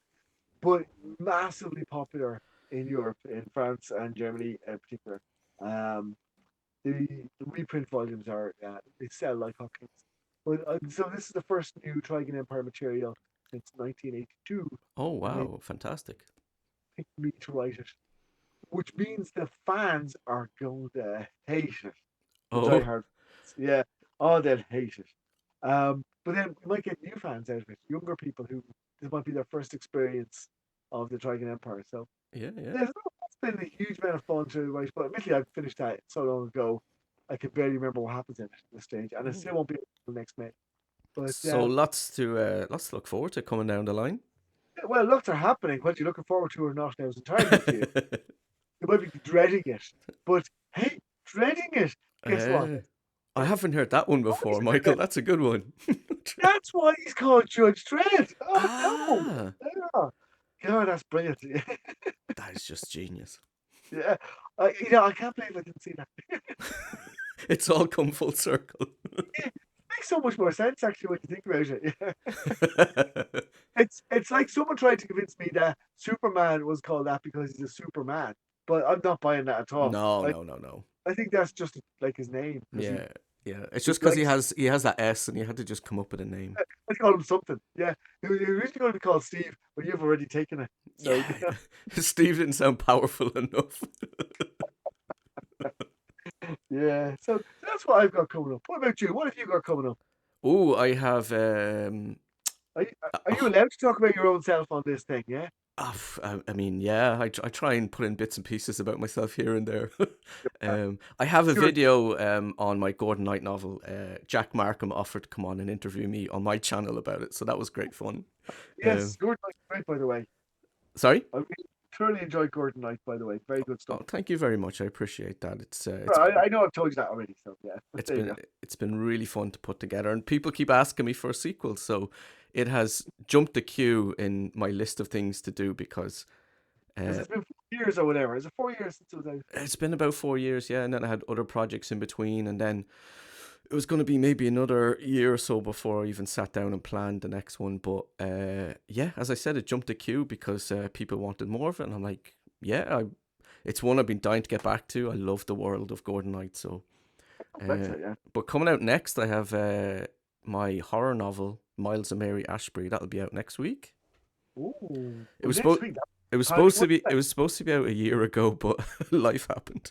Speaker 2: but massively popular in Europe, in France and Germany in particular. Um, the reprint volumes they sell like hotcakes. But so this is the first new Trigon Empire material since 1982,
Speaker 1: Oh,
Speaker 2: and they
Speaker 1: wow. Fantastic.
Speaker 2: picked me to write it, which means the fans are going to hate it. The
Speaker 1: Oh,
Speaker 2: diehard, yeah, oh, they'll hate it. But then we might get new fans out of it, younger people who this might be their first experience of the Dragon Empire. So
Speaker 1: yeah. Yeah.
Speaker 2: it's been a huge amount of fun to write. But admittedly, I finished that so long ago, I can barely remember what happens in it at this stage, and it
Speaker 1: Oh.
Speaker 2: still won't be until next May. But
Speaker 1: So lots to look forward to coming down the line.
Speaker 2: well, lots are happening. What you're looking forward to or not now is entirely up to you. You might be dreading it, but hey, dreading it. Guess what?
Speaker 1: Uh, I haven't heard that one before, Michael. That's a good one.
Speaker 2: That's why he's called Judge Dredd. Oh no!
Speaker 1: Ah,
Speaker 2: Yeah. God, that's brilliant.
Speaker 1: that is just genius.
Speaker 2: Yeah, I can't believe I didn't see that.
Speaker 1: It's all come full circle.
Speaker 2: It makes so much more sense actually when you think about it. Yeah. It's like someone tried to convince me that Superman was called that because he's a Superman, but I'm not buying that at all.
Speaker 1: No,
Speaker 2: I
Speaker 1: no, no, no.
Speaker 2: I think that's just like his name because he
Speaker 1: Yeah. Yeah, it's
Speaker 2: It's
Speaker 1: just because
Speaker 2: like
Speaker 1: he has that S, and you had to just come up with a name.
Speaker 2: let's call him something. Yeah, he was originally going to be called Steve, but you've already taken it. So
Speaker 1: Yeah, Steve didn't sound powerful enough.
Speaker 2: yeah, so that's what I've got coming up. What about you? What have you got coming up?
Speaker 1: Oh, I have
Speaker 2: Are you, are you
Speaker 1: oh,
Speaker 2: allowed to talk about your own self on this thing? Yeah.
Speaker 1: I mean, yeah, I try and put in bits and pieces about myself here and there. I have a
Speaker 2: You're
Speaker 1: video on my Gordon Knight novel. Jack Markham offered to come on and interview me on my channel about it, so that was great fun.
Speaker 2: yes,
Speaker 1: Um,
Speaker 2: Gordon Knight's great, by the way.
Speaker 1: Sorry?
Speaker 2: I really, thoroughly enjoyed Gordon Knight, by the way. Very good stuff.
Speaker 1: Oh, thank you very much. I appreciate that.
Speaker 2: I know I've told you that already, so yeah. But
Speaker 1: It's
Speaker 2: there you
Speaker 1: been
Speaker 2: go.
Speaker 1: it's been really fun to put together, and people keep asking me for a sequel, so it has jumped the queue in my list of things to do because
Speaker 2: Because
Speaker 1: uh,
Speaker 2: it's been 4 years or whatever. Is it 4 years since it was out?
Speaker 1: it's been about 4 years, yeah, and then I had other projects in between, and then it was going to be maybe another year or so before I even sat down and planned the next one. But yeah, as I said, it jumped the queue because people wanted more of it, and I'm like, yeah, it's one I've been dying to get back to. I love the world of Gordon Knight, so.
Speaker 2: That's
Speaker 1: Uh,
Speaker 2: it, yeah.
Speaker 1: but coming out next, I have my horror novel, Miles and Mary Ashbury. That'll be out next week.
Speaker 2: Ooh.
Speaker 1: It
Speaker 2: Well,
Speaker 1: was
Speaker 2: next
Speaker 1: supposed
Speaker 2: week, that
Speaker 1: it was
Speaker 2: timing
Speaker 1: supposed to
Speaker 2: works.
Speaker 1: be it was supposed to be out a year ago, but life happened.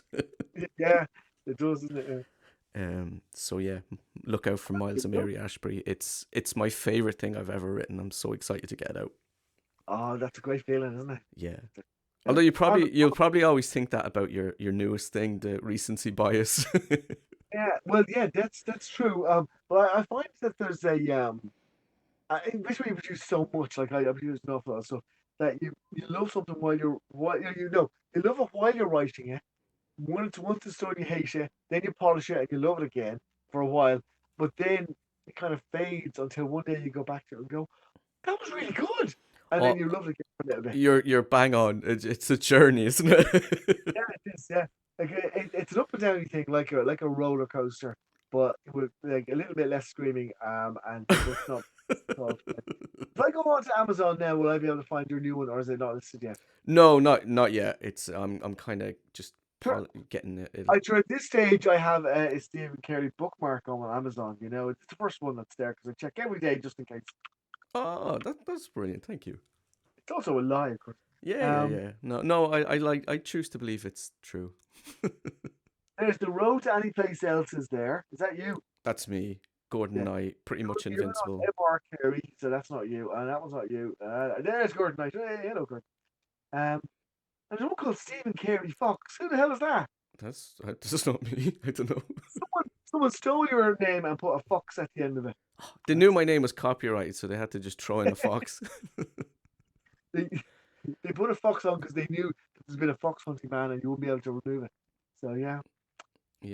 Speaker 2: Yeah, it does, doesn't it?
Speaker 1: So yeah, look out for
Speaker 2: There
Speaker 1: Miles and
Speaker 2: you go.
Speaker 1: Mary Ashbury. It's my favorite thing I've ever written. I'm so excited to get it out.
Speaker 2: Oh, that's a great feeling, isn't it?
Speaker 1: Yeah.
Speaker 2: Yeah.
Speaker 1: Although you'll probably always think that about your newest thing, the recency bias.
Speaker 2: Yeah, well, yeah, that's true. But I find that there's especially if you produce so much, like I produce an awful lot of stuff, that you love something while you love it while you're writing it. Once it's done, you hate it. Then you polish it and you love it again for a while. But then it kind of fades until one day you go back to it and go, "That was really good," and then
Speaker 1: Oh,
Speaker 2: you love it again for a little bit.
Speaker 1: you're bang on. It's a journey, isn't it?
Speaker 2: Yeah, it is. Yeah, like it's an up and downy thing, like a roller coaster, but with like a little bit less screaming, and but not at all. If I go on to Amazon now, will I be able to find your new one, or is it not listed yet?
Speaker 1: No, not yet. It's I'm kind of just
Speaker 2: Sure.
Speaker 1: getting it.
Speaker 2: At this stage, I have a Stephen Carey bookmark on Amazon. You know, it's the first one that's there because I check every day just in case.
Speaker 1: Oh, that's brilliant. Thank you.
Speaker 2: It's also a lie, of course.
Speaker 1: Yeah, yeah,
Speaker 2: Um,
Speaker 1: yeah. No, I choose to believe it's true.
Speaker 2: there's the road to any place else is there. Is that you?
Speaker 1: That's me, Gordon
Speaker 2: Yeah.
Speaker 1: Knight, pretty much
Speaker 2: You're not
Speaker 1: invincible.
Speaker 2: M.R. Carey, so that's not you, and that one's not you. There's Gordon Knight. Hey, hello, Gordon. Um, there's one called Stephen Carey Fox. Who the hell is that?
Speaker 1: That's not me. I don't know.
Speaker 2: Someone stole your name and put a fox at the end of it.
Speaker 1: They knew my name was copyrighted, so they had to just throw in a fox.
Speaker 2: They they put a fox on because they knew that there's been a fox hunting man and you won't be able to remove it. So yeah,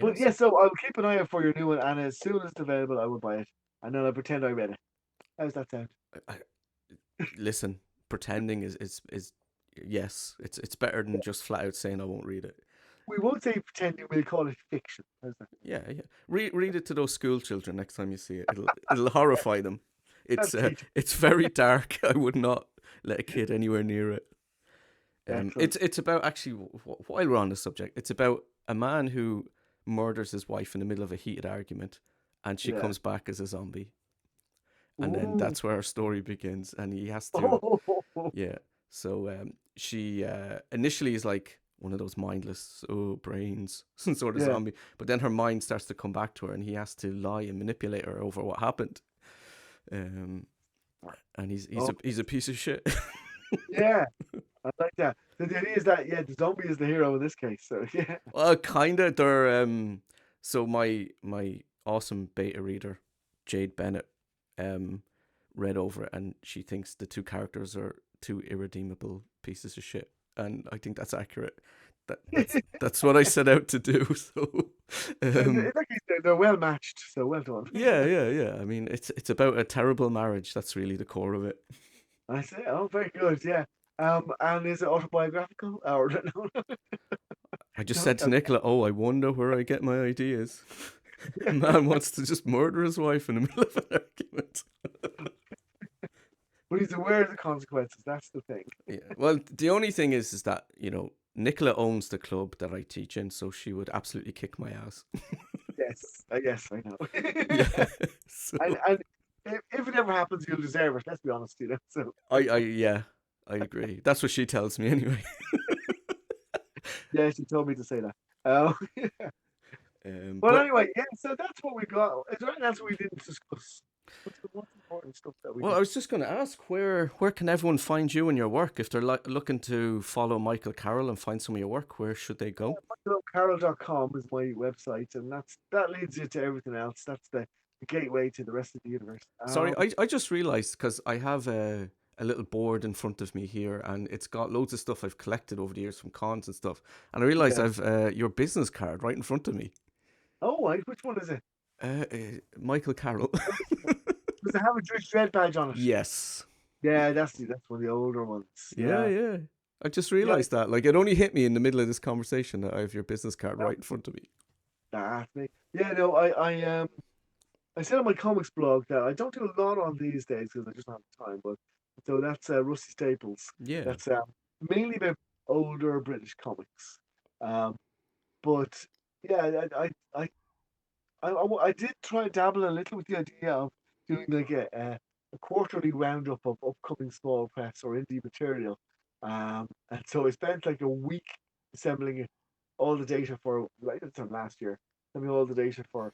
Speaker 2: but
Speaker 1: Yes.
Speaker 2: yeah, so I'll keep an eye out for your new one, and as soon as it's available, I will buy it, and then I'll pretend I read it. How's that sound?
Speaker 1: I, listen, pretending is yes. It's better than just flat out saying I won't read it.
Speaker 2: We won't say pretending. We'll call it fiction. How's that?
Speaker 1: Yeah, yeah. Read it to those school children next time you see it. It'll horrify them.
Speaker 2: That's teaching.
Speaker 1: It's very dark. I would not let a kid anywhere near it.
Speaker 2: Excellent.
Speaker 1: It's about actually while we're on the subject, it's about a man who murders his wife in the middle of a heated argument, and she
Speaker 2: Yeah.
Speaker 1: comes back as a zombie, and then
Speaker 2: Ooh.
Speaker 1: that's where our story begins, and he has to,
Speaker 2: Oh.
Speaker 1: yeah. So she initially is like one of those mindless brains sort of
Speaker 2: Yeah.
Speaker 1: zombie, but then her mind starts to come back to her, and he has to lie and manipulate her over what happened. Um, and
Speaker 2: Oh.
Speaker 1: he's a piece of shit.
Speaker 2: Yeah. I like that. So the idea is that the zombie is the hero in this case. So yeah.
Speaker 1: Well, kinda. They're So my awesome beta reader, Jade Bennett, um, read over it, and she thinks the two characters are two irredeemable pieces of shit, and I think that's accurate. That's what I set out to do. So,
Speaker 2: In
Speaker 1: um,
Speaker 2: that case, they're well matched. So well done.
Speaker 1: yeah, yeah, yeah. I mean, it's about a terrible marriage. That's really the core of it.
Speaker 2: I say, oh, very good. Yeah. And is it autobiographical or no?
Speaker 1: I just
Speaker 2: No.
Speaker 1: said to
Speaker 2: Okay.
Speaker 1: Nicola, "Oh, I wonder where I get my ideas." A man wants to just murder his wife in the middle of an argument.
Speaker 2: But he's aware of the consequences. That's the thing.
Speaker 1: Yeah. Well, the only thing is that Nicola owns the club that I teach in, so she would absolutely kick my ass.
Speaker 2: Yes, I know.
Speaker 1: Yeah. So
Speaker 2: And if it ever happens, you'll deserve it. Let's be honest, you know. So
Speaker 1: yeah, I agree. That's what she tells me anyway.
Speaker 2: yeah, she told me to say that. Um, but
Speaker 1: But
Speaker 2: anyway, yeah. So that's what we got. Is there anything else we didn't discuss? What's the most important stuff that we
Speaker 1: well,
Speaker 2: did?
Speaker 1: I was just going to ask where can everyone find you and your work if they're looking to follow Michael Carroll and find some of your work? Where should they go?
Speaker 2: Carol.com is my website, and that leads you to everything else. That's the gateway to the rest of the universe.
Speaker 1: Sorry, I just realized because I have a little board in front of me here, and it's got loads of stuff I've collected over the years from cons and stuff. And I realized
Speaker 2: Yeah.
Speaker 1: I've your business card right in front of me.
Speaker 2: Oh, wait, which one is it?
Speaker 1: Michael Carroll.
Speaker 2: Does it have a Judge Dredd badge on it?
Speaker 1: Yes.
Speaker 2: Yeah, that's one of the older ones.
Speaker 1: Yeah,
Speaker 2: Yeah,
Speaker 1: yeah. I just
Speaker 2: yeah.
Speaker 1: realized that. Like, it only hit me in the middle of this conversation that I have your business card
Speaker 2: That
Speaker 1: right in front of me.
Speaker 2: that's me. Yeah, no, I said on my comics blog that I don't do a lot on these days because I just don't have time. But so that's Rusty Staples.
Speaker 1: Yeah,
Speaker 2: That's mainly about older British comics. Um, but yeah, I did try and dabble a little with the idea of doing like a quarterly roundup of upcoming small press or indie material. And so I spent like a week assembling all the data for like it's from last year. Assembling all the data for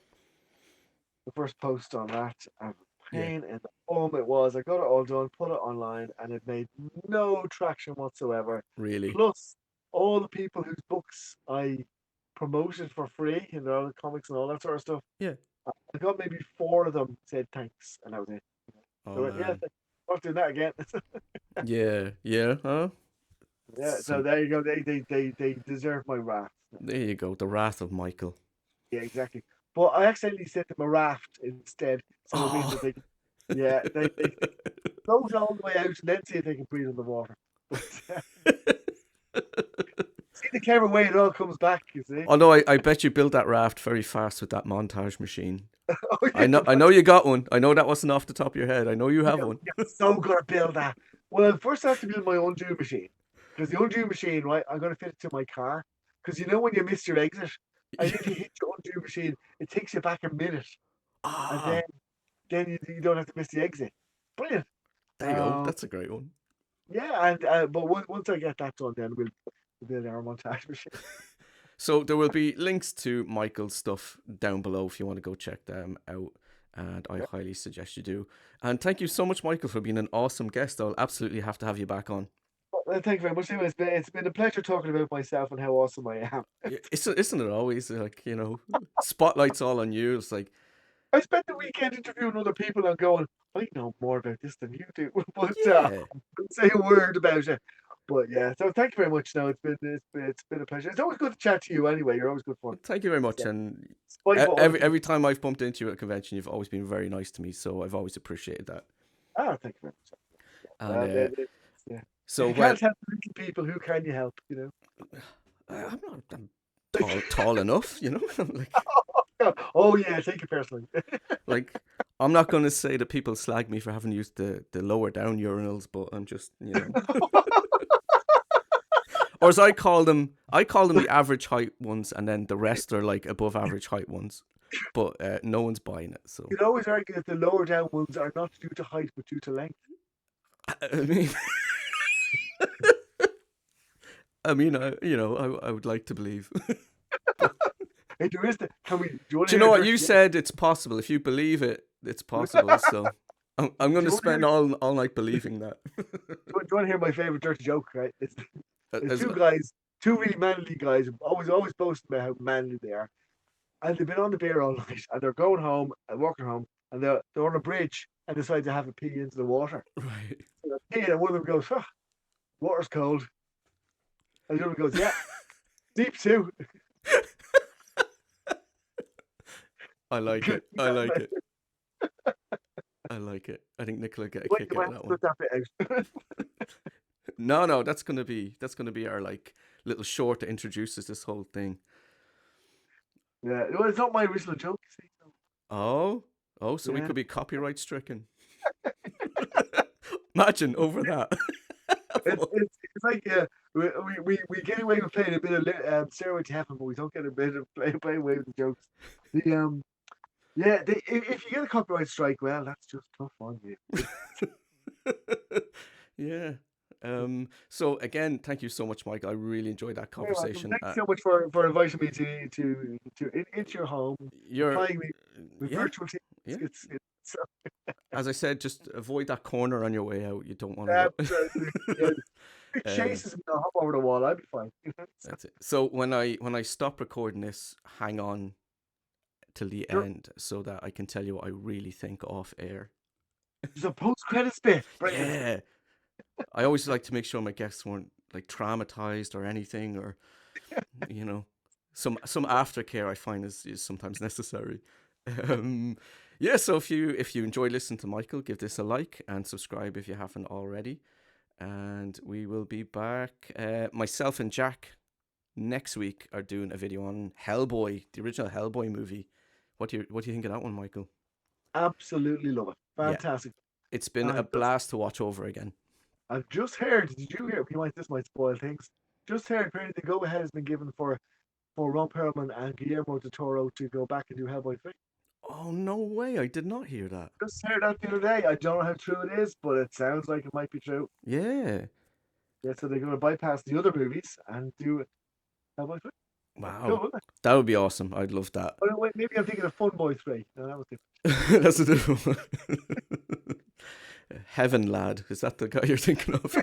Speaker 2: the first post on that. And
Speaker 1: yeah,
Speaker 2: pain in the bum it was. I got it all done, put it online, and it made no traction whatsoever.
Speaker 1: really.
Speaker 2: Plus, all the people whose books I promoted for free in their other comics and all that sort of stuff.
Speaker 1: Yeah.
Speaker 2: I got maybe four of them said thanks, and that was it.
Speaker 1: Oh
Speaker 2: So yeah,
Speaker 1: man.
Speaker 2: not doing that again.
Speaker 1: Yeah, yeah, huh?
Speaker 2: Yeah, so
Speaker 1: Some
Speaker 2: there you go. They deserve my wrath.
Speaker 1: There you go. The Wrath of Michael.
Speaker 2: Yeah, exactly. But I accidentally sent them a raft instead, so it means
Speaker 1: Oh.
Speaker 2: that they float all the way out and then see if they can breathe in the water. But see the clever way it all comes back. You see?
Speaker 1: Oh no, I bet you built that raft very fast with that montage machine.
Speaker 2: Oh yeah,
Speaker 1: I know you got one. I know that wasn't off the top of your head. I know you have one.
Speaker 2: you're so gonna build that. Well, first I have to build my undo machine because the undo machine, right? I'm gonna fit it to my car because you know when you miss your exit, and if you hit your undo machine, it takes you back a minute, and
Speaker 1: Ah,
Speaker 2: then you don't have to miss the exit. Brilliant.
Speaker 1: there you go.
Speaker 2: Um,
Speaker 1: That's a great one.
Speaker 2: yeah, and but once I get that done, then we'll build our montage machine.
Speaker 1: So there will be links to Michael's stuff down below if you want to go check them out. And I
Speaker 2: Yeah.
Speaker 1: highly suggest you do. And thank you so much, Michael, for being an awesome guest. I'll absolutely have to have you back on.
Speaker 2: Well, thank you very much. Anyway, it's been a pleasure talking about myself and how awesome I am.
Speaker 1: Yeah, isn't it always like, spotlight's all on you. It's like,
Speaker 2: I spent the weekend interviewing other people and going, I know more about this than you do, but
Speaker 1: yeah.
Speaker 2: I couldn't say a word about it. But yeah, so thank you very much. No, it's been a pleasure. It's always good to chat to you. Anyway, you're always good fun.
Speaker 1: Thank you very much.
Speaker 2: So,
Speaker 1: And
Speaker 2: despite what other people.
Speaker 1: every time I've bumped into you at a convention, you've always been very nice to me. So I've always appreciated that.
Speaker 2: Thank you very much.
Speaker 1: And
Speaker 2: Yeah. If
Speaker 1: so
Speaker 2: you
Speaker 1: when
Speaker 2: can't help the little people, who can you help?
Speaker 1: I'm tall enough, like
Speaker 2: Oh yeah, take it personally.
Speaker 1: like I'm not going to say that people slag me for having used the lower down urinals, but I'm just or as I call them the average height ones, and then the rest are like above average height ones. But no one's buying it, so
Speaker 2: You'd always argue that the lower down ones are not due to height but due to length.
Speaker 1: I mean, I would like to believe.
Speaker 2: Hey, there is the. Can we? Do you want
Speaker 1: Do
Speaker 2: to
Speaker 1: you
Speaker 2: hear
Speaker 1: know
Speaker 2: a
Speaker 1: what
Speaker 2: dirty
Speaker 1: you
Speaker 2: joke?
Speaker 1: said? It's possible. If you believe it, it's possible. So I'm going
Speaker 2: Do
Speaker 1: to
Speaker 2: you want to
Speaker 1: spend
Speaker 2: hear?
Speaker 1: all night believing that.
Speaker 2: Do you want to hear my favorite dirty joke? Right? It's
Speaker 1: As,
Speaker 2: two guys, two really manly guys, always boasting about how manly they are, and they've been on the beer all night, and they're going home and walking home, and they're on a bridge and decide to have a pee into the water.
Speaker 1: right.
Speaker 2: So they're peeing, and one of them goes, "Water's cold," and the other goes, "Yeah, deep too."
Speaker 1: I like
Speaker 2: Good.
Speaker 1: it. I like it. I like it. I think Nicola get a
Speaker 2: Wait,
Speaker 1: kick
Speaker 2: you
Speaker 1: out
Speaker 2: might
Speaker 1: of
Speaker 2: have
Speaker 1: that
Speaker 2: to
Speaker 1: one.
Speaker 2: put that bit out.
Speaker 1: No, that's gonna be our like little short that introduces this whole thing.
Speaker 2: Yeah, well, it's not my original joke. You see. So,
Speaker 1: Oh, so we
Speaker 2: yeah.
Speaker 1: could be copyright stricken. Imagine over that.
Speaker 2: It's like we get away with playing a bit of Stairway to Heaven, but we don't get a bit of play away with the jokes. The Yeah, if you get a copyright strike, well, that's just tough on you.
Speaker 1: Yeah. So again, thank you so much, Michael. I really enjoyed that
Speaker 2: Very welcome.
Speaker 1: conversation.
Speaker 2: Thanks so much for inviting me into your home,
Speaker 1: You're,
Speaker 2: supplying me with
Speaker 1: yeah,
Speaker 2: virtual teams.
Speaker 1: yeah.
Speaker 2: It's
Speaker 1: As I said, just avoid that corner on your way out. You don't want to
Speaker 2: absolutely, yeah.
Speaker 1: go.
Speaker 2: If it
Speaker 1: uh,
Speaker 2: chases me, I'll hop over the wall. I'll be fine.
Speaker 1: that's it. So when I stop recording this, hang on till the
Speaker 2: Sure.
Speaker 1: end so that I can tell you what I really think off air.
Speaker 2: There's a post credits bit. Brilliant.
Speaker 1: Yeah. I always like to make sure my guests weren't like traumatized or anything, or you know, some aftercare I find is sometimes necessary. Um, yeah, so if you enjoy listening to Michael, give this a like and subscribe if you haven't already. And we will be back. Myself and Jack next week are doing a video on Hellboy, the original Hellboy movie. What do you think of that one, Michael?
Speaker 2: Absolutely love it.
Speaker 1: Yeah,
Speaker 2: Fantastic.
Speaker 1: it's been a
Speaker 2: And
Speaker 1: blast to watch over again.
Speaker 2: I've just heard. Did you hear? This might spoil things. Just heard. Apparently, the go ahead has been given for Ron Perlman and Guillermo del Toro to go back and do Hellboy 3.
Speaker 1: Oh, no way! I did not hear that.
Speaker 2: Just heard that the other day. I don't know how true it is, but it sounds like it might be true.
Speaker 1: Yeah.
Speaker 2: Yeah, so they're going to bypass the other movies and do Hellboy 3.
Speaker 1: Wow.
Speaker 2: Cool, isn't it?
Speaker 1: That would be awesome. I'd love that.
Speaker 2: Oh, no, wait, maybe I'm thinking of Fun Boy 3. No, that was different.
Speaker 1: That's a different one. Heaven Lad. Is that the guy you're thinking of?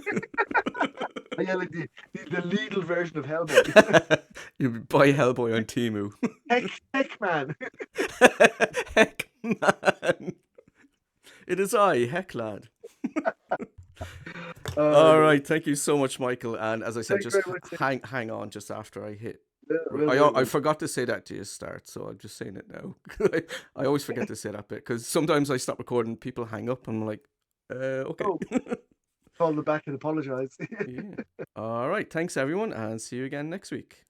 Speaker 2: Oh, yeah, like the Lidl version of Hellboy.
Speaker 1: You buy Hellboy on Temu.
Speaker 2: Heck, man.
Speaker 1: Heck man. It is I, Heck Lad. All right, thank you so much, Michael. And as I said,
Speaker 2: Thank you
Speaker 1: just
Speaker 2: very much.
Speaker 1: hang on just after I hit.
Speaker 2: Will
Speaker 1: I
Speaker 2: do.
Speaker 1: forgot to say that to you start, so I'm just saying it now. I always forget to say that bit because sometimes I stop recording, people hang up, and I'm like, okay.
Speaker 2: Oh, call them back and apologize.
Speaker 1: Yeah. All right, thanks everyone, and see you again next week.